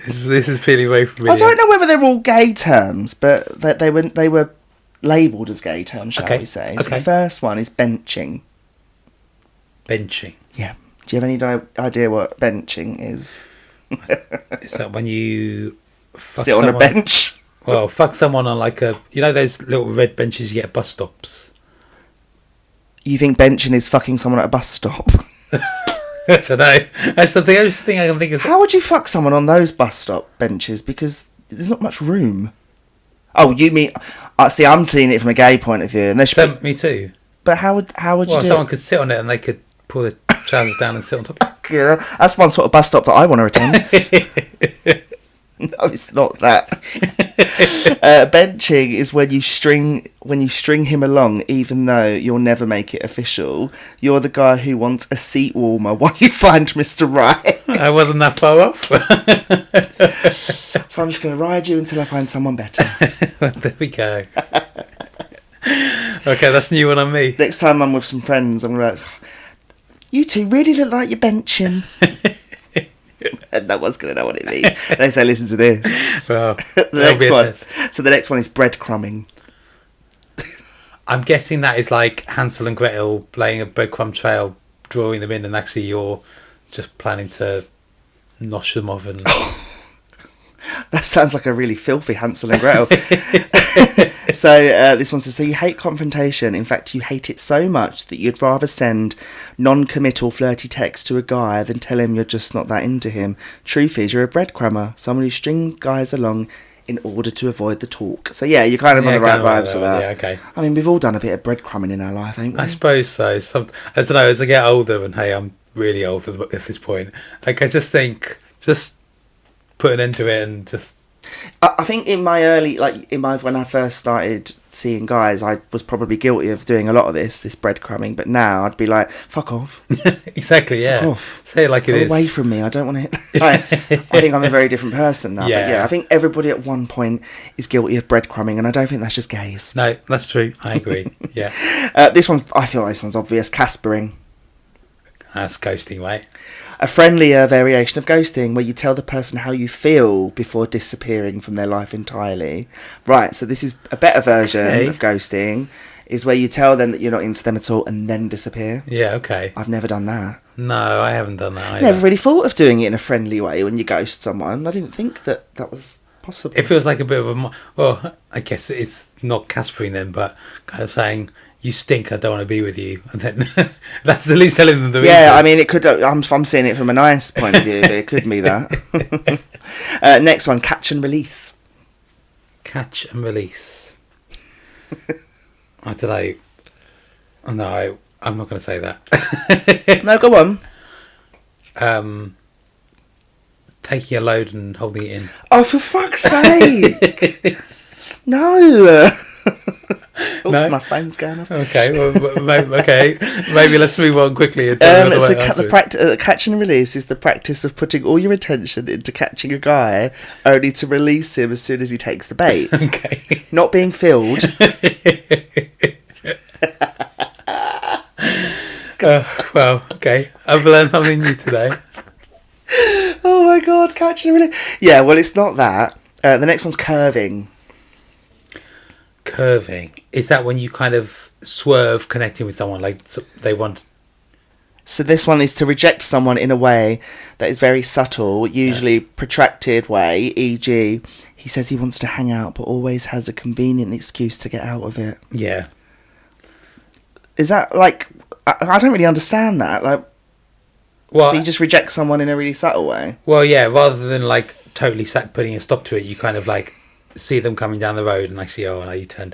This is feeling very familiar. I don't know whether they're all gay terms, but they were labelled as gay terms, shall we say. So the first one is benching. Benching. Yeah. Do you have any idea what benching is? Is that when you sit on a bench? Well, fuck someone on like those little red benches you get at bus stops. You think benching is fucking someone at a bus stop? I don't know. That's the only thing I can think of. How would you fuck someone on those bus stop benches? Because there's not much room. Oh, you mean... see, I'm seeing it from a gay point of view. And me too. But how would you do someone could sit on it and they could pull the trousers down and sit on top. Yeah, that's one sort of bus stop that I want to attend. No, it's not that. Benching is when you string him along, even though you'll never make it official. You're the guy who wants a seat warmer while you find Mr. Right. I wasn't that far off. So I'm just going to ride you until I find someone better. There we go. Okay, that's a new one on me. Next time I'm with some friends, I'm going to be like, you two really look like you're benching. And no one's going to know what it means. They say, listen to this. Well, the next one. So the next one is breadcrumbing. I'm guessing that is like Hansel and Gretel laying a breadcrumb trail, drawing them in, and actually you're just planning to nosh them off. And that sounds like a really filthy Hansel and Gretel. So this one says, so you hate confrontation. In fact, you hate it so much that you'd rather send non-committal flirty text to a guy than tell him you're just not that into him. Truth is, you're a breadcrumber, someone who strings guys along in order to avoid the talk. So yeah, you're kind of on the right vibes for that. Yeah, okay. I mean, we've all done a bit of breadcrumbing in our life, ain't we? I suppose so. I don't know. As I get older, and hey, I'm really old at this point. Like, I just think, just put an end to it and just. I think in my when I first started seeing guys, I was probably guilty of doing a lot of this breadcrumbing. But now I'd be like, fuck off. Exactly, yeah. Fuck off. Say it like it is. Away from me. I don't want to. I think I'm a very different person now. Yeah. But yeah, I think everybody at one point is guilty of breadcrumbing, and I don't think that's just gays. No, that's true. I agree. Yeah. I feel like this one's obvious. Caspering. That's ghosting, mate. A friendlier variation of ghosting where you tell the person how you feel before disappearing from their life entirely. Right, so this is a better version of ghosting, is where you tell them that you're not into them at all and then disappear. Yeah, okay. I've never done that. No, I haven't done that either. Never really thought of doing it in a friendly way when you ghost someone. I didn't think that was possible. It feels like a bit of a... Well, I guess it's not caspering then, but kind of saying... You stink, I don't want to be with you. And then that's at least telling them the reason. Yeah, I mean, it could. I'm seeing it from a nice point of view, but it could be that. Next one, catch and release. Catch and release. I don't know. No, I'm not going to say that. No, go on. Taking a load and holding it in. Oh, for fuck's sake! No. Oh, no? My phone's going off. Okay, well, maybe let's move on quickly. Catch and release is the practice of putting all your attention into catching a guy, only to release him as soon as he takes the bait. Okay. Not being filled. Well, okay. I've learned something new today. Oh my god, catch and release. Yeah, well, it's not that. The next one's curving. Curving, is that when you kind of swerve connecting with someone, like they want? So this one is to reject someone in a way that is very subtle, usually protracted way, e.g. he says he wants to hang out but always has a convenient excuse to get out of it. Yeah. Is that like, I don't really understand that, like, well, so you just reject someone in a really subtle way? Well, yeah, rather than like totally putting a stop to it, you kind of like see them coming down the road and actually, oh no, you turn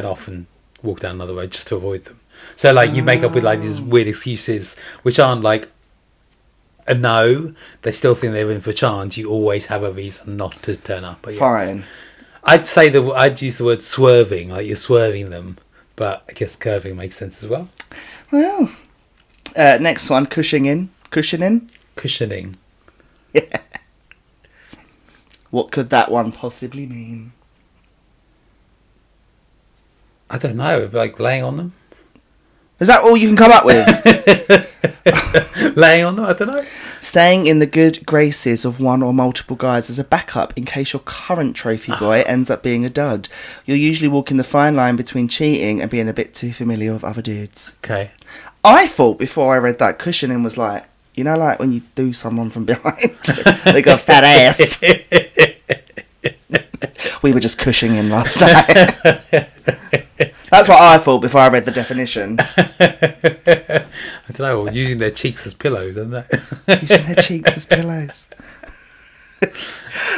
off and walk down another road just to avoid them. So like you make up with like these weird excuses which aren't like a no, they still think they're in for a chance. You always have a reason not to turn up. But yes. Fine. I'd use the word swerving, like you're swerving them, but I guess curving makes sense as well. Well, next one, cushioning. Cushioning. Yeah. What could that one possibly mean? I don't know, like laying on them? Is that all you can come up with? Laying on them? I don't know. Staying in the good graces of one or multiple guys as a backup in case your current trophy boy ends up being a dud. You're usually walking the fine line between cheating and being a bit too familiar with other dudes. Okay. I thought before I read that, cushioning was like, you know, like when you do someone from behind, they got a fat ass. We were just cushioning last night. That's what I thought before I read the definition. I don't know, using their cheeks as pillows, isn't they? Using their cheeks as pillows.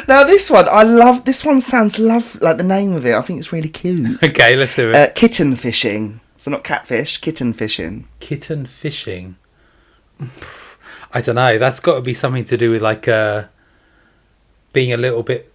Now this one, I love. This one sounds like the name of it. I think it's really cute. Okay, let's hear it. Kitten fishing. So not catfish, kitten fishing. Kitten fishing. I don't know. That's got to be something to do with like being a little bit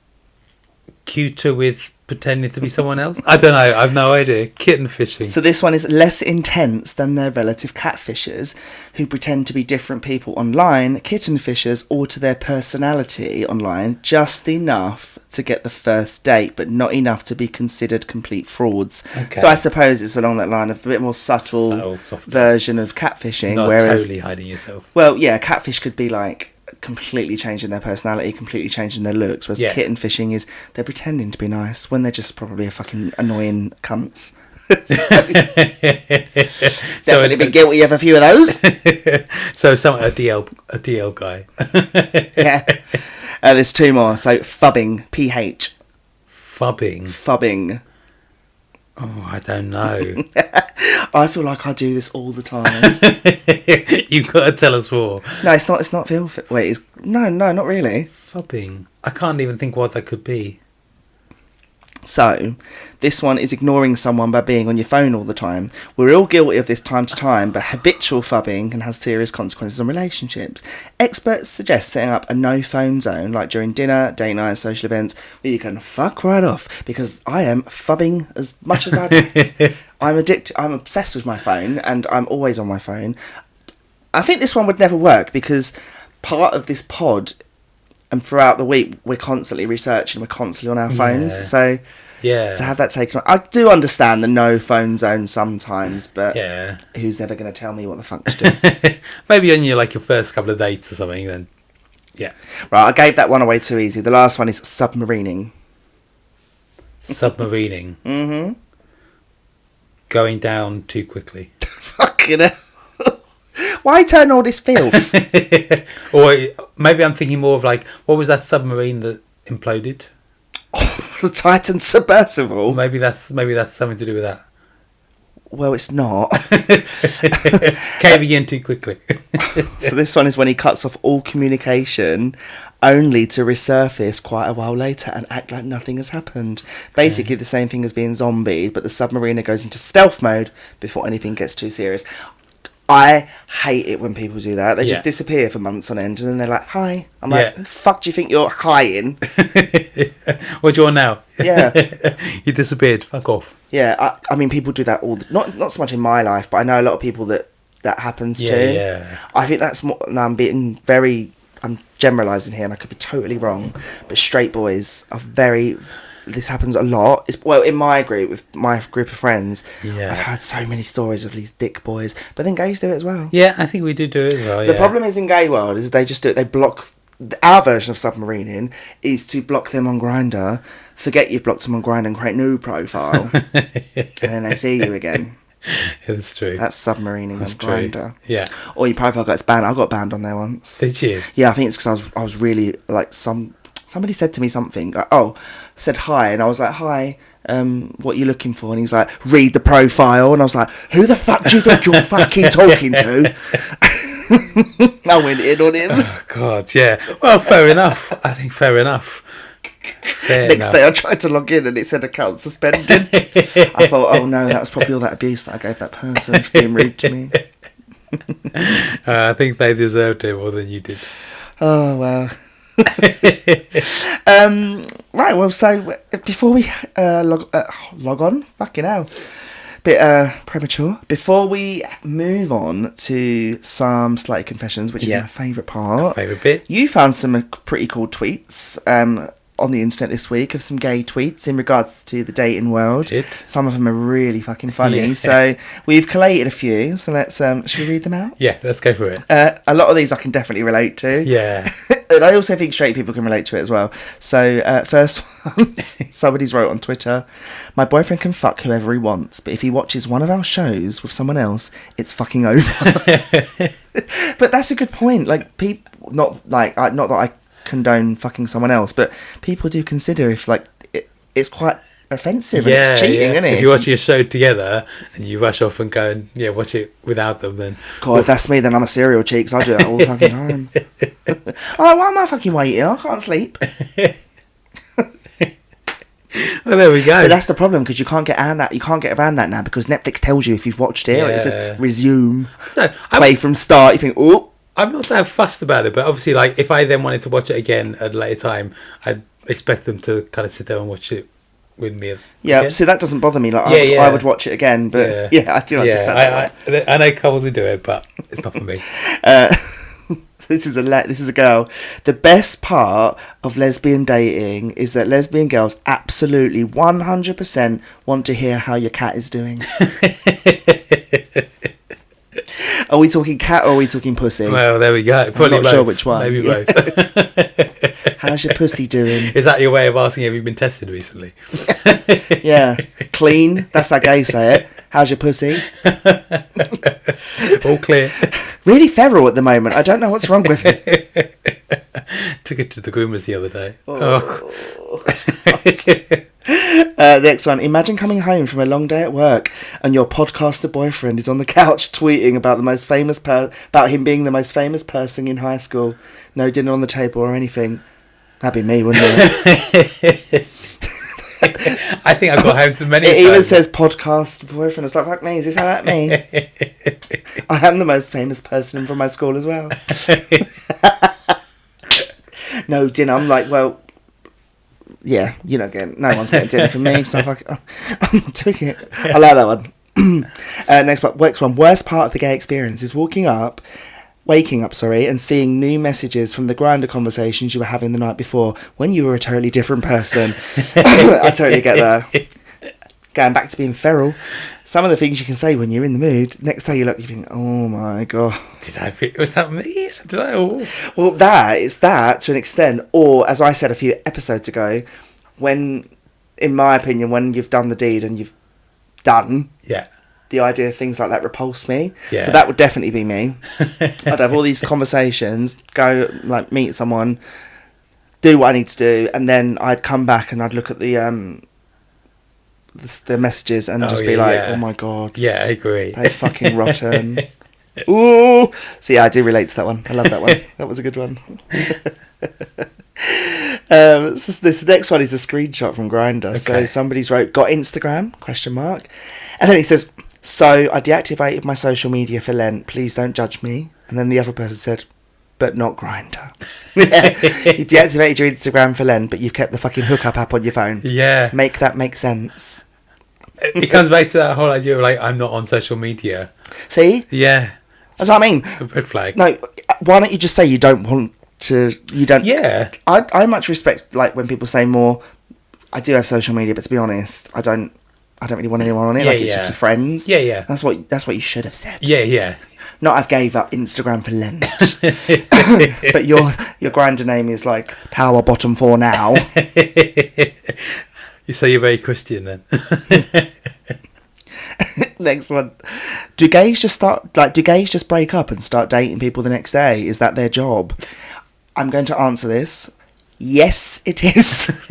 cuter with pretending to be someone else. I don't know. I've no idea. Kitten fishing. So this one is less intense than their relative catfishers who pretend to be different people online. Kitten fishers alter their personality online just enough to get the first date, but not enough to be considered complete frauds. Okay. So I suppose it's along that line of a bit more subtle version of catfishing. Not totally hiding yourself. Well, yeah, catfish could be like completely changing their personality, completely changing their looks, whereas kitten fishing is they're pretending to be nice when they're just probably a fucking annoying cunts. Definitely been guilty of a few of those. So a DL guy. Yeah. There's two more. So fubbing, PH. Fubbing. Oh, I don't know. I feel like I do this all the time. You've got to tell us more. No, it's not filthy. Wait, no, not really. Fubbing. I can't even think what that could be. So, this one is ignoring someone by being on your phone all the time. We're all guilty of this time to time, but habitual phubbing can have serious consequences on relationships. Experts suggest setting up a no-phone zone, like during dinner, date night, social events, where you can fuck right off, because I am phubbing as much as I'm addicted. I'm obsessed with my phone, and I'm always on my phone. I think this one would never work, because part of this pod... and throughout the week, we're constantly researching, we're constantly on our phones. So, to have that taken on... I do understand the no phone zone sometimes, but who's ever going to tell me what the fuck to do? Maybe on your first couple of dates or something, then. Yeah. Right, I gave that one away too easy. The last one is submarining. Submarining. Mm-hmm. Going down too quickly. Fucking hell. Why turn all this filth? Or maybe I'm thinking more of what was that submarine that imploded? Oh, the Titan submersible. Maybe that's something to do with that. Well, it's not. Caving in too quickly. So this one is when he cuts off all communication only to resurface quite a while later and act like nothing has happened. Basically the same thing as being zombied, but the submariner goes into stealth mode before anything gets too serious. I hate it when people do that. They just disappear for months on end, and then they're like, "Hi." I'm like, "The fuck do you think you're hiding?" What do you want now? Yeah. You disappeared. Fuck off. Yeah, I mean, people do that all... Not so much in my life, but I know a lot of people that happens to. Yeah. I think that's more... Now, I'm generalising here, and I could be totally wrong, but straight boys are very... This happens a lot. In my group, with my group of friends, I've heard so many stories of these dick boys. But then gays do it as well. Yeah, I think we do it as well. The problem is in gay world is they just do it. They block. Our version of submarining is to block them on Grindr, forget you've blocked them on Grindr, and create new profile, and then they see you again. That's true. That's submarining on Grindr. Yeah. Or your profile gets banned. I got banned on there once. Did you? Yeah, I think it's because I was really somebody said to me something, said hi, and I was like, hi, what are you looking for? And he's like, read the profile, and I was like, who the fuck do you think you're fucking talking to? I went in on him. Oh, God, yeah. Well, fair enough. I think fair enough. Next day I tried to log in and it said account suspended. I thought, oh no, that was probably all that abuse that I gave that person for being rude to me. I think they deserved it more than you did. Oh, well. Right, well, so before we log on, fucking hell, bit premature. Before we move on to some slutty confessions, which is my favourite part, favourite bit, you found some pretty cool tweets on the internet this week of some gay tweets in regards to the dating world. Some of them are really fucking funny. So we've collated a few. So let's should we read them out? Yeah, let's go for it. A lot of these I can definitely relate to. Yeah. And I also think straight people can relate to it as well. So first one, somebody's wrote on Twitter, my boyfriend can fuck whoever he wants, but if he watches one of our shows with someone else, it's fucking over. But that's a good point. Like, people, not that I condone fucking someone else, but people do consider if it's quite offensive and it's cheating, isn't it? If you're watching a show together and you rush off and go and watch it without them, then God, if that's me, then I'm a serial cheat, 'cause I do that all the fucking time. Oh, why am I fucking waiting? I can't sleep. Well, there we go. But that's the problem, because you can't get around that. You can't get around that now because Netflix tells you if you've watched it. It says resume, play from start. You think, oh. I'm not that fussed about it, but obviously, if I then wanted to watch it again at a later time, I'd expect them to kind of sit there and watch it with me. Yeah, see, that doesn't bother me. I would watch it again, but I do understand that. I know couples who do it, but it's not for me. This is a girl. The best part of lesbian dating is that lesbian girls absolutely 100% want to hear how your cat is doing. Are we talking cat or are we talking pussy? Well, there we go. Probably I'm not sure which one. Maybe both. How's your pussy doing? Is that your way of asking, have you been tested recently? Yeah. Clean. That's how gays say it. How's your pussy? All clear. Really feral at the moment. I don't know what's wrong with it. Took it to the groomers the other day. Next one. Imagine coming home from a long day at work and your podcaster boyfriend is on the couch tweeting about about him being the most famous person in high school. No dinner on the table or anything. That'd be me, wouldn't it? I think I've got home to many. It even times. says podcast boyfriend. It's like, fuck me, is this about me? I am the most famous person from my school as well. No dinner. I'm like, well, yeah, you're not getting. No one's getting dinner from me. So I'm like, I'm not doing it. I like that one. Next one. Worst part of the gay experience is waking up, and seeing new messages from the Grindr conversations you were having the night before when you were a totally different person. I totally get that. Going back to being feral, some of the things you can say when you're in the mood, next day you look, you think, oh my God. Was that me? Did I? Oh. Well, it's that to an extent, or as I said a few episodes ago, when, in my opinion, when you've done the deed and you've done, Yeah. the idea of things like that repulse me. Yeah. So that would definitely be me. I'd have all these conversations, go like meet someone, do what I need to do, and then I'd come back and I'd look at the messages and just be like, oh my God. Yeah, I agree. That's fucking rotten. Ooh. So yeah, I do relate to that one. I love that one. That was a good one. So this next one is a screenshot from Grindr. Okay. So somebody's wrote, got Instagram, ? And then he says, so I deactivated my social media for Lent. Please don't judge me. And then the other person said, but not Grindr. You deactivated your Instagram for Lent, but you've kept the fucking hookup app on your phone. Yeah. Make that make sense. It comes back to that whole idea of like, I'm not on social media. See? Yeah. That's what I mean. A red flag. No, why don't you just say you don't want to, you don't. Yeah. I much respect like when people say more, I do have social media, but to be honest, I don't really want anyone on it. Yeah, like it's just your friends. Yeah, yeah. That's what you should have said. Yeah, yeah. Not I've gave up Instagram for Lent. But your Grindr name is like Power Bottom 4 now. You say you're very Christian then. Next one. Do gays just break up and start dating people the next day? Is that their job? I'm going to answer this. Yes, it is.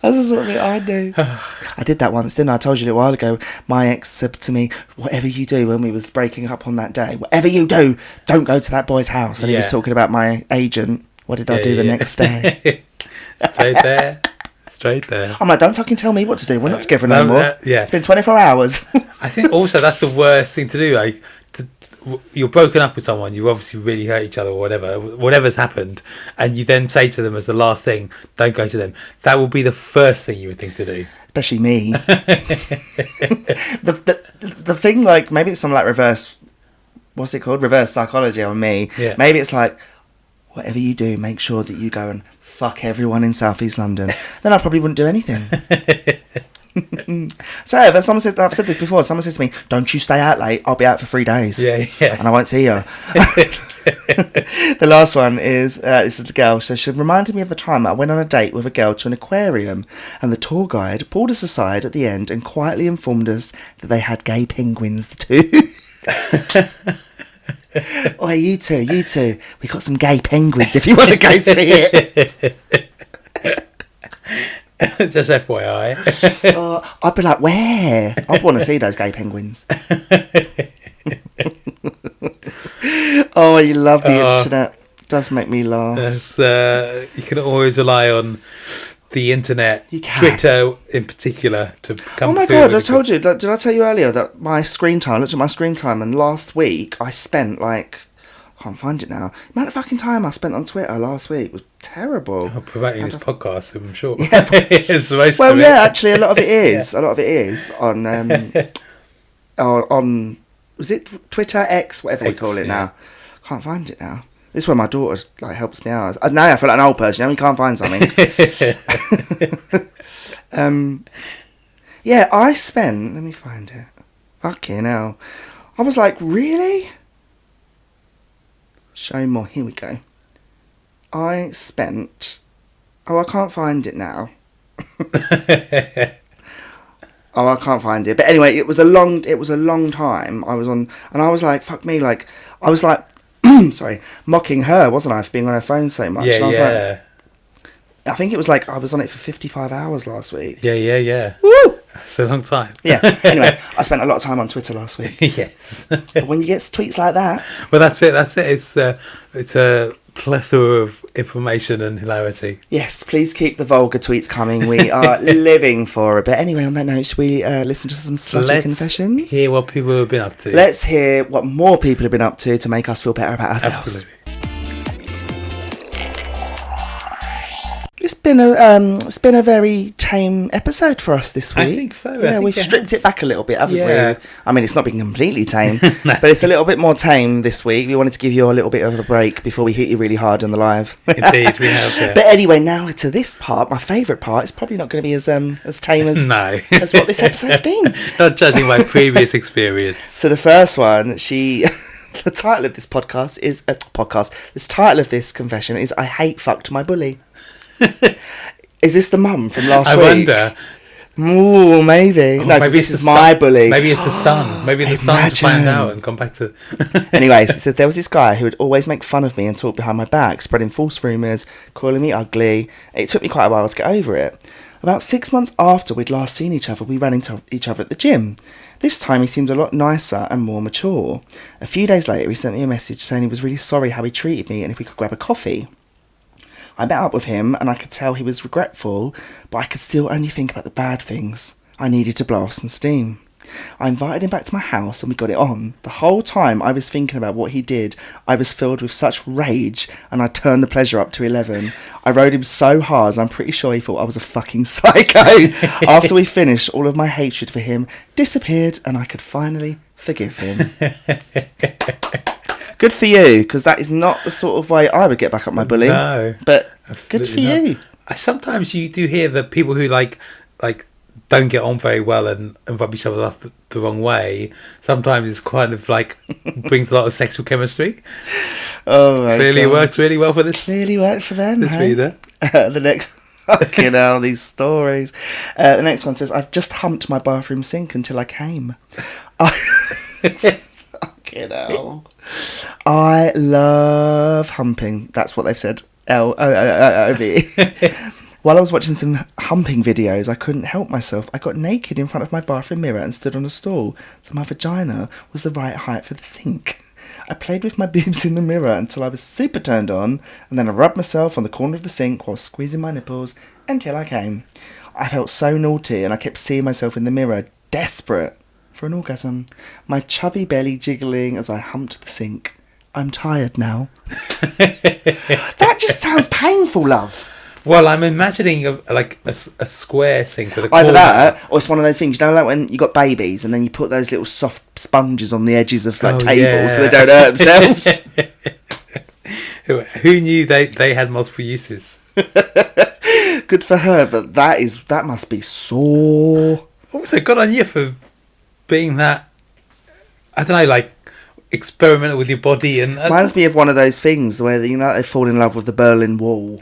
That's just what I do. I did that once, didn't I? I told you a while ago. My ex said to me, whatever you do when we was breaking up on that day, whatever you do, don't go to that boy's house. And he was talking about my agent. What did I do the next day? Straight there. I'm like, don't fucking tell me what to do. We're not together anymore. Yeah. It's been 24 hours. I think also that's the worst thing to do. Like, you're broken up with someone, you obviously really hurt each other or whatever's happened, and you then say to them as the last thing, don't go to them. That will be the first thing you would think to do. Especially me. The thing, like, maybe it's some like reverse, what's it called? Reverse psychology on me. Yeah. Maybe it's like, whatever you do, make sure that you go and fuck everyone in South East London. Then I probably wouldn't do anything. So if someone says, I've said this before, someone says to me, don't you stay out late, I'll be out for 3 days. Yeah. And I won't see you. The last one is, this is the girl. So she reminded me of the time I went on a date with a girl to an aquarium, and the tour guide pulled us aside at the end and quietly informed us that they had gay penguins too. Oh, you two, we got some gay penguins if you want to go see it. Just FYI. I'd be like, where? I'd want to see those gay penguins. Oh, you love the internet. It does make me laugh. You can always rely on the internet, You can. Twitter in particular, to come. Oh my through God, with I told you, did I tell you earlier that my screen time, I looked at my screen time, and last week I spent like, I can't find it now, the amount of fucking time I spent on Twitter last week was terrible. I'll promoting this podcast, I'm sure. Yeah, It's most well, of it. yeah, actually, a lot of it is. A lot of it is on, on was it Twitter, X, whatever we X, call it yeah. now. Can't find it now. This is where my daughter like helps me out. Now I feel like an old person. You can't find something. Yeah, I spent. Let me find it. Fucking hell. I was like, really? Show more. Here we go. I spent. Oh, I can't find it now. Oh, I can't find it. But anyway, it was a long time I was on, and I was like, fuck me, like, I was like, sorry, mocking her, wasn't I, for being on her phone so much? Yeah, and I was yeah. like, I think it was like, I was on it for 55 hours last week. Yeah. Woo! It's a long time. Yeah. Anyway, I spent a lot of time on Twitter last week. Yes. But when you get tweets like that, Well, that's it. It's plethora of information and hilarity. Yes, please keep the vulgar tweets coming. We are living for it. But anyway, on that note, should we listen to some slutty confessions? Hear what people have been up to. Let's hear what more people have been up to make us feel better about ourselves. Absolutely. It's been a very tame episode for us this week. I think so. Yeah, we've stripped it back a little bit, haven't Yeah. we? I mean, it's not been completely tame, No. but it's a little bit more tame this week. We wanted to give you a little bit of a break before we hit you really hard on the live. Indeed, we have. Yeah. But anyway, now to this part, my favourite part. It's probably not going to be as tame as No. as what this episode's been. Not judging my previous experience. So the first one, the title of this podcast is The title of this confession is "I hate fucked my bully." Is this the mum from last week? I wonder. Ooh, maybe. Oh, No, because this is my bully. Maybe it's the son. Maybe the son's found out and gone back to... Anyways, it said there was this guy who would always make fun of me and talk behind my back, spreading false rumours, calling me ugly. It took me quite a while to get over it. About 6 months after we'd last seen each other, we ran into each other at the gym. This time he seemed a lot nicer and more mature. A few days later, he sent me a message saying he was really sorry how he treated me and if we could grab a coffee. I met up with him and I could tell he was regretful, but I could still only think about the bad things. I needed to blow off some steam. I invited him back to my house and we got it on. The whole time I was thinking about what he did, I was filled with such rage and I turned the pleasure up to 11. I rode him so hard I'm pretty sure he thought I was a fucking psycho. After we finished, all of my hatred for him disappeared and I could finally forgive him. Good for you, because that is not the sort of way I would get back up my bully. No. But good for you. Sometimes you do hear that people who like don't get on very well and rub each other off the wrong way, sometimes it's kind of like brings a lot of sexual chemistry. Oh my Clearly God. worked really well for this. Clearly worked for them. This hey? reader. The next... Fucking hell, these stories. The next one says, I've just humped my bathroom sink until I came. Fucking hell. I love humping. That's what they've said. LOOOOV. While I was watching some humping videos, I couldn't help myself. I got naked in front of my bathroom mirror and stood on a stool, so my vagina was the right height for the sink. I played with my boobs in the mirror until I was super turned on, and then I rubbed myself on the corner of the sink while squeezing my nipples until I came. I felt so naughty, and I kept seeing myself in the mirror, desperate for an orgasm. My chubby belly jiggling as I humped the sink. I'm tired now. That just sounds painful, love. Well, I'm imagining a square sink with a corner. Either that, or it's one of those things, you know, like when you got babies and then you put those little soft sponges on the edges of tables so they don't hurt themselves. Who knew they had multiple uses? Good for her, but that must be sore. Also, good on you for being that, I don't know, like, experimental with your body. And Reminds me of one of those things where, you know, they fall in love with the Berlin Wall.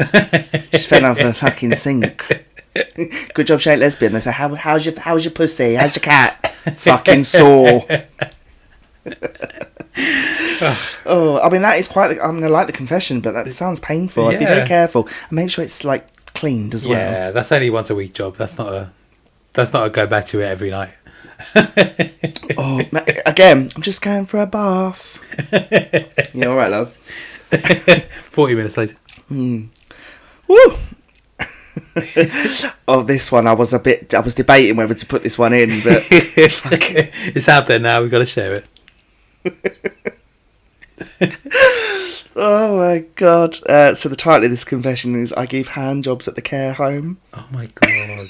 Just fell off a fucking sink. Good job she ain't lesbian. They say, how's your pussy? How's your cat? Fucking sore. Oh, I mean, that is quite... I'm going to like the confession, but that sounds painful. I'd be very careful. And make sure it's, like, cleaned as well. Yeah, that's only once a week job. That's not a go back to it every night. Oh, again, I'm just going for a bath. You all right, love? 40 minutes later. Woo! Oh, this one, I was debating whether to put this one in, but It's out there now. We've got to share it. oh my God! So the title of this confession is "I give hand jobs at the care home." Oh my God!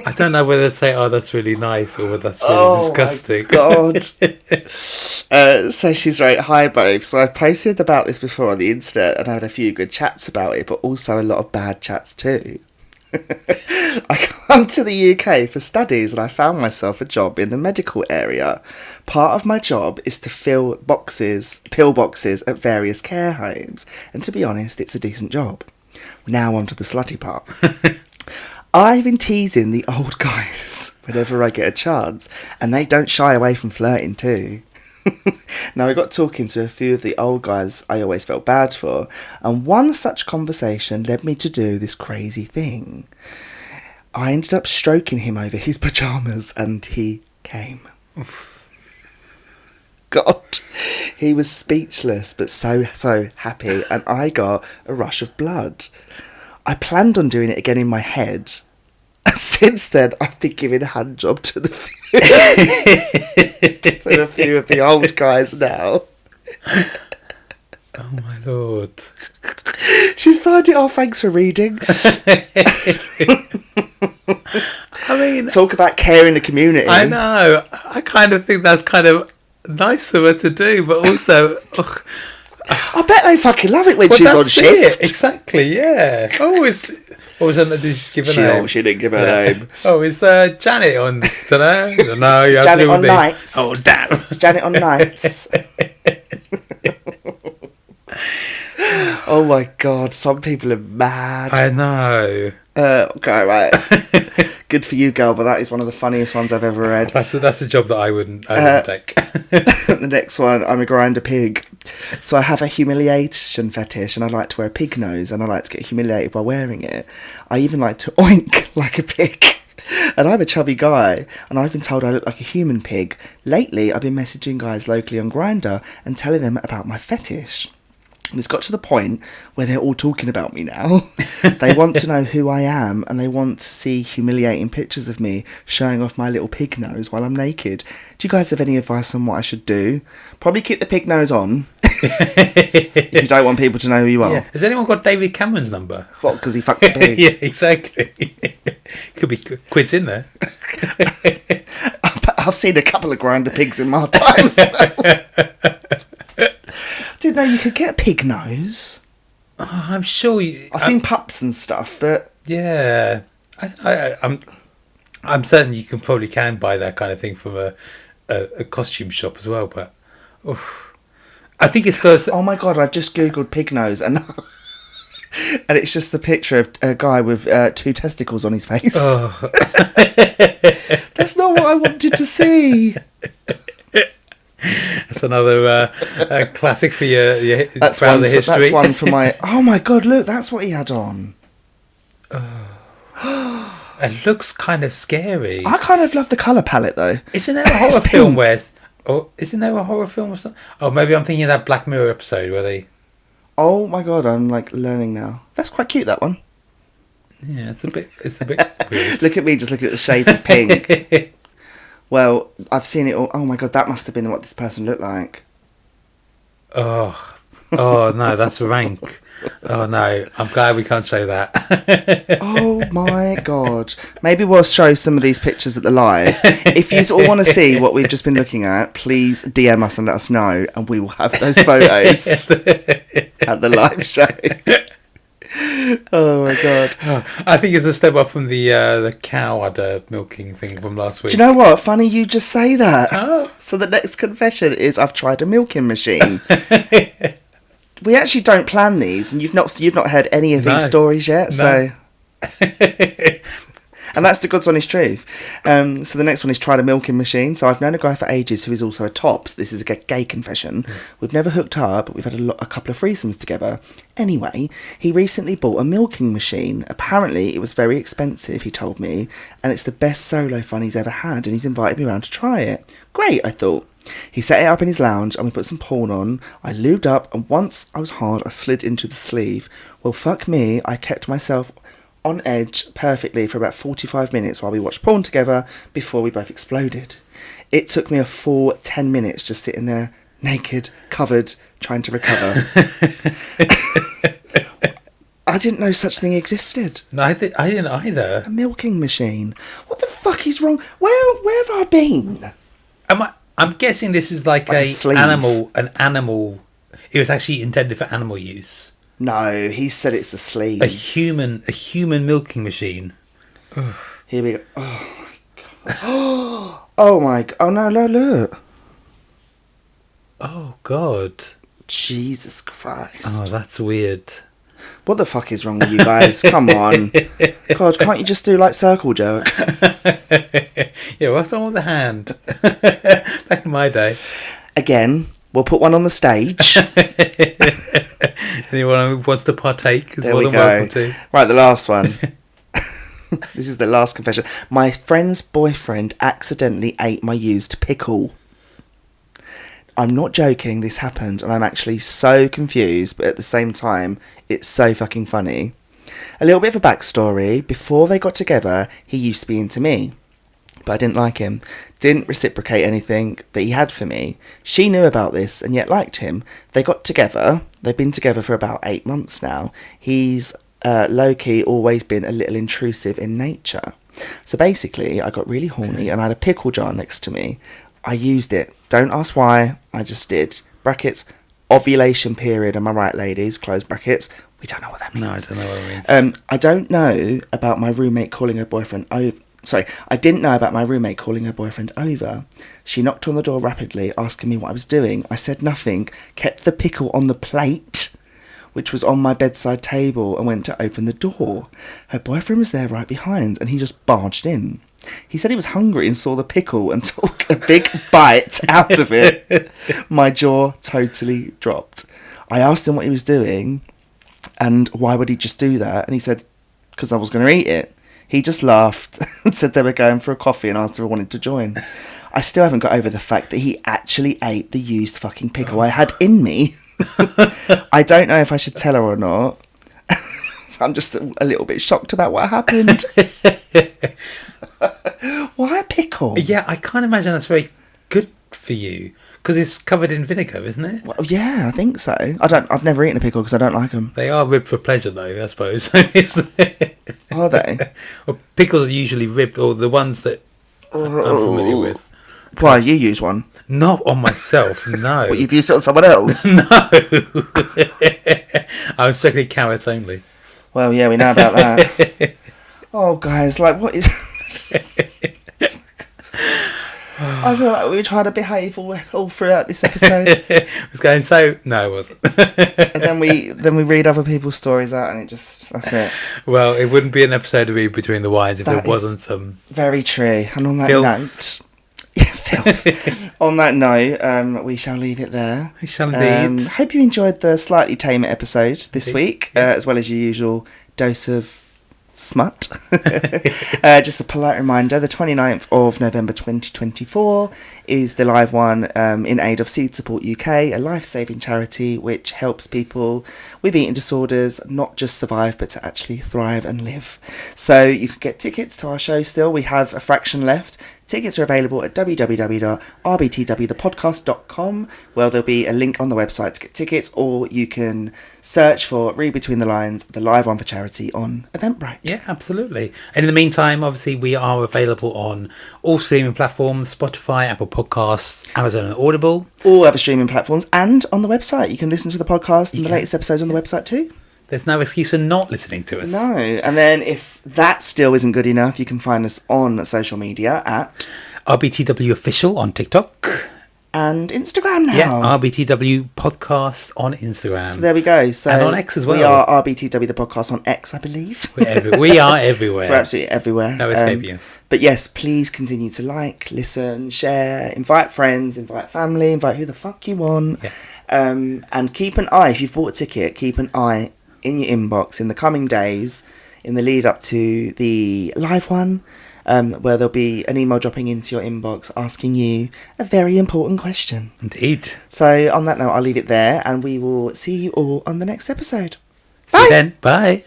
I don't know whether to say, "Oh, that's really nice," or whether that's really disgusting. Oh my God! So she's right. Hi, both. So I've posted about this before on the internet, and I had a few good chats about it, but also a lot of bad chats too. I come to the UK for studies and I found myself a job in the medical area. Part of my job is to fill pill boxes at various care homes, and to be honest, it's a decent job. Now on to the slutty part. I've been teasing the old guys whenever I get a chance, and they don't shy away from flirting too. Now I got talking to a few of the old guys I always felt bad for, and one such conversation led me to do this crazy thing. I ended up stroking him over his pyjamas and he came. God, He was speechless, but so happy, and I got a rush of blood. I planned on doing it again in my head, and since then I've been giving a hand job to the few of the old guys now. Oh my lord. She signed it off. Thanks for reading. I mean, talk about care in the community. I know. I kind of think that's kind of nice of her to do, but also, I bet they fucking love it when she's on shift. Exactly. Yeah. Always. What was that? Did she give her name? She didn't give her name. Oh, is Janet on today? No, you have Janet to on nights. Oh, damn. Janet on nights. Oh my god, some people are mad. I know. Okay, right. Good for you, girl, but that is one of the funniest ones I've ever read. That's a job that I wouldn't take. The next one, I'm a grinder pig. So I have a humiliation fetish, and I like to wear a pig nose, and I like to get humiliated by wearing it. I even like to oink like a pig. And I'm a chubby guy, and I've been told I look like a human pig. Lately, I've been messaging guys locally on Grindr and telling them about my fetish. And it's got to the point where they're all talking about me now. They want to know who I am, and they want to see humiliating pictures of me showing off my little pig nose while I'm naked. Do you guys have any advice on what I should do? Probably keep the pig nose on. If you don't want people to know who you are. Yeah. Has anyone got David Cameron's number? What, because he fucked the pig? Yeah, exactly. Could be quids in there. I've seen a couple of grinder pigs in my time. Didn't know you could get a pig nose. Oh, I'm sure I've seen pups and stuff, but yeah, I'm certain you probably can buy that kind of thing from a costume shop as well. But I think it's those. Oh my god! I've just googled pig nose and and it's just the picture of a guy with 2 testicles on his face. Oh. That's not what I wanted to see. That's another classic for your That's browser history. That's one for my. Oh my god! Look, that's what he had on. It looks kind of scary. I kind of love the colour palette though. Isn't there a horror film where? Oh, isn't there a horror film or something? Oh, maybe I'm thinking of that Black Mirror episode where they. Oh my god! I'm like learning now. That's quite cute. That one. Yeah, it's a bit weird. Look at me, just looking at the shades of pink. Well, I've seen it all. Oh my god, that must have been what this person looked like. Oh no, that's rank. Oh no, I'm glad we can't show that. Oh my god. Maybe we'll show some of these pictures at the live. If you all want to see what we've just been looking at, please DM us and let us know, and we will have those photos at the live show. Oh my god. I think it's a step up from the cow udder milking thing from last week. Do you know what? Funny you just say that. Oh. So the next confession is I've tried a milking machine. We actually don't plan these, and you've not heard any of these stories yet. So and that's the God's honest truth. So the next one is tried a milking machine. So I've known a guy for ages who is also a top. This is a gay confession. We've never hooked up, but we've had a couple of threesomes together. Anyway, he recently bought a milking machine. Apparently, it was very expensive, he told me, and it's the best solo fun he's ever had, and he's invited me around to try it. Great, I thought. He set it up in his lounge, and we put some porn on. I lubed up, and once I was hard, I slid into the sleeve. Well, fuck me, I kept myself on edge perfectly for about 45 minutes while we watched porn together before we both exploded. It took me a full 10 minutes just sitting there, naked, covered, trying to recover. I didn't know such thing existed. No, I didn't either. A milking machine. What the fuck is wrong? Where have I been? I'm guessing this is like a sleeve. an animal. It was actually intended for animal use. No, he said it's a sleeve. A human milking machine. Ugh. Here we go. Oh my god. Oh my god. Oh no, look. Oh god. Jesus Christ. Oh, that's weird. What the fuck is wrong with you guys? Come on. God, can't you just do like circle jerk? Yeah, what's wrong with the hand? Back in my day. Again, we'll put one on the stage. Anyone who wants to partake is There more we than go. welcome to. Right, the last one. This is the last confession. My friend's boyfriend accidentally ate my used pickle. I'm not joking, this happened, and I'm actually so confused, but at the same time, it's so fucking funny. A little bit of a backstory. Before they got together, he used to be into me, but I didn't like him. Didn't reciprocate anything that he had for me. She knew about this and yet liked him. They got together. They've been together for about 8 months now. He's low-key always been a little intrusive in nature. So basically, I got really horny and I had a pickle jar next to me. I used it. Don't ask why. I just did. Brackets, ovulation period. Am I right, ladies? Close brackets. We don't know what that means. No, I don't know what it means. I don't know about my roommate calling her boyfriend over. Sorry, I didn't know about my roommate calling her boyfriend over. She knocked on the door rapidly, asking me what I was doing. I said nothing, kept the pickle on the plate, which was on my bedside table, and went to open the door. Her boyfriend was there right behind, and he just barged in. He said he was hungry and saw the pickle and took a big bite out of it. My jaw totally dropped. I asked him what he was doing, and why would he just do that? And he said, because I was going to eat it. He just laughed and said they were going for a coffee and asked if I wanted to join. I still haven't got over the fact that he actually ate the used fucking pickle I had in me. I don't know if I should tell her or not. So I'm just a little bit shocked about what happened. Why a pickle? Yeah, I can't imagine that's very good for you. Because it's covered in vinegar, isn't it? Well, yeah, I think so. I've never eaten a pickle because I don't like them. They are ribbed for pleasure, though, I suppose. Are they? Well, pickles are usually ribbed, or the ones that I'm familiar with. Why, you use one? Not on myself, no. But you've used it on someone else? No. I'm strictly carrots only. Well, yeah, we know about that. Oh, guys, like, what is... I feel like we were trying to behave all throughout this episode. It was going so... No, it wasn't. And then we read other people's stories out, and that's it. Well, it wouldn't be an episode of Read Between the Wines if there wasn't some... Very true. And on that filth. note... Yeah, filth. On that note, we shall leave it there. We shall indeed. Hope you enjoyed the slightly tamer episode this week, as well as your usual dose of smut. Just a polite reminder, the 29th of November 2024 is the live one in aid of Seed Support UK, a life-saving charity which helps people with eating disorders not just survive but to actually thrive and live. So you can get tickets to our show still. We have a fraction left. Tickets are available at www.rbtwthepodcast.com, where there'll be a link on the website to get tickets, or you can search for Read Between the Lines, the live one for charity on Eventbrite. Yeah, absolutely. And in the meantime, obviously, we are available on all streaming platforms, Spotify, Apple Podcasts, Amazon and Audible. All other streaming platforms, and on the website. You can listen to the podcast and the latest episodes on the website too. There's no excuse for not listening to us. No. And then if that still isn't good enough, you can find us on social media at... RBTW Official on TikTok. And Instagram now. Yeah, RBTW Podcast on Instagram. So there we go. So and on X as well. We are RBTW the Podcast on X, I believe. We are everywhere. So we're absolutely everywhere. No escaping us. But yes, please continue to like, listen, share, invite friends, invite family, invite who the fuck you want. Yeah. And keep an eye, if you've bought a ticket, keep an eye in your inbox in the coming days, in the lead up to the live one, where there'll be an email dropping into your inbox asking you a very important question. Indeed. So on that note, I'll leave it there, and we will see you all on the next episode. See you then. Bye.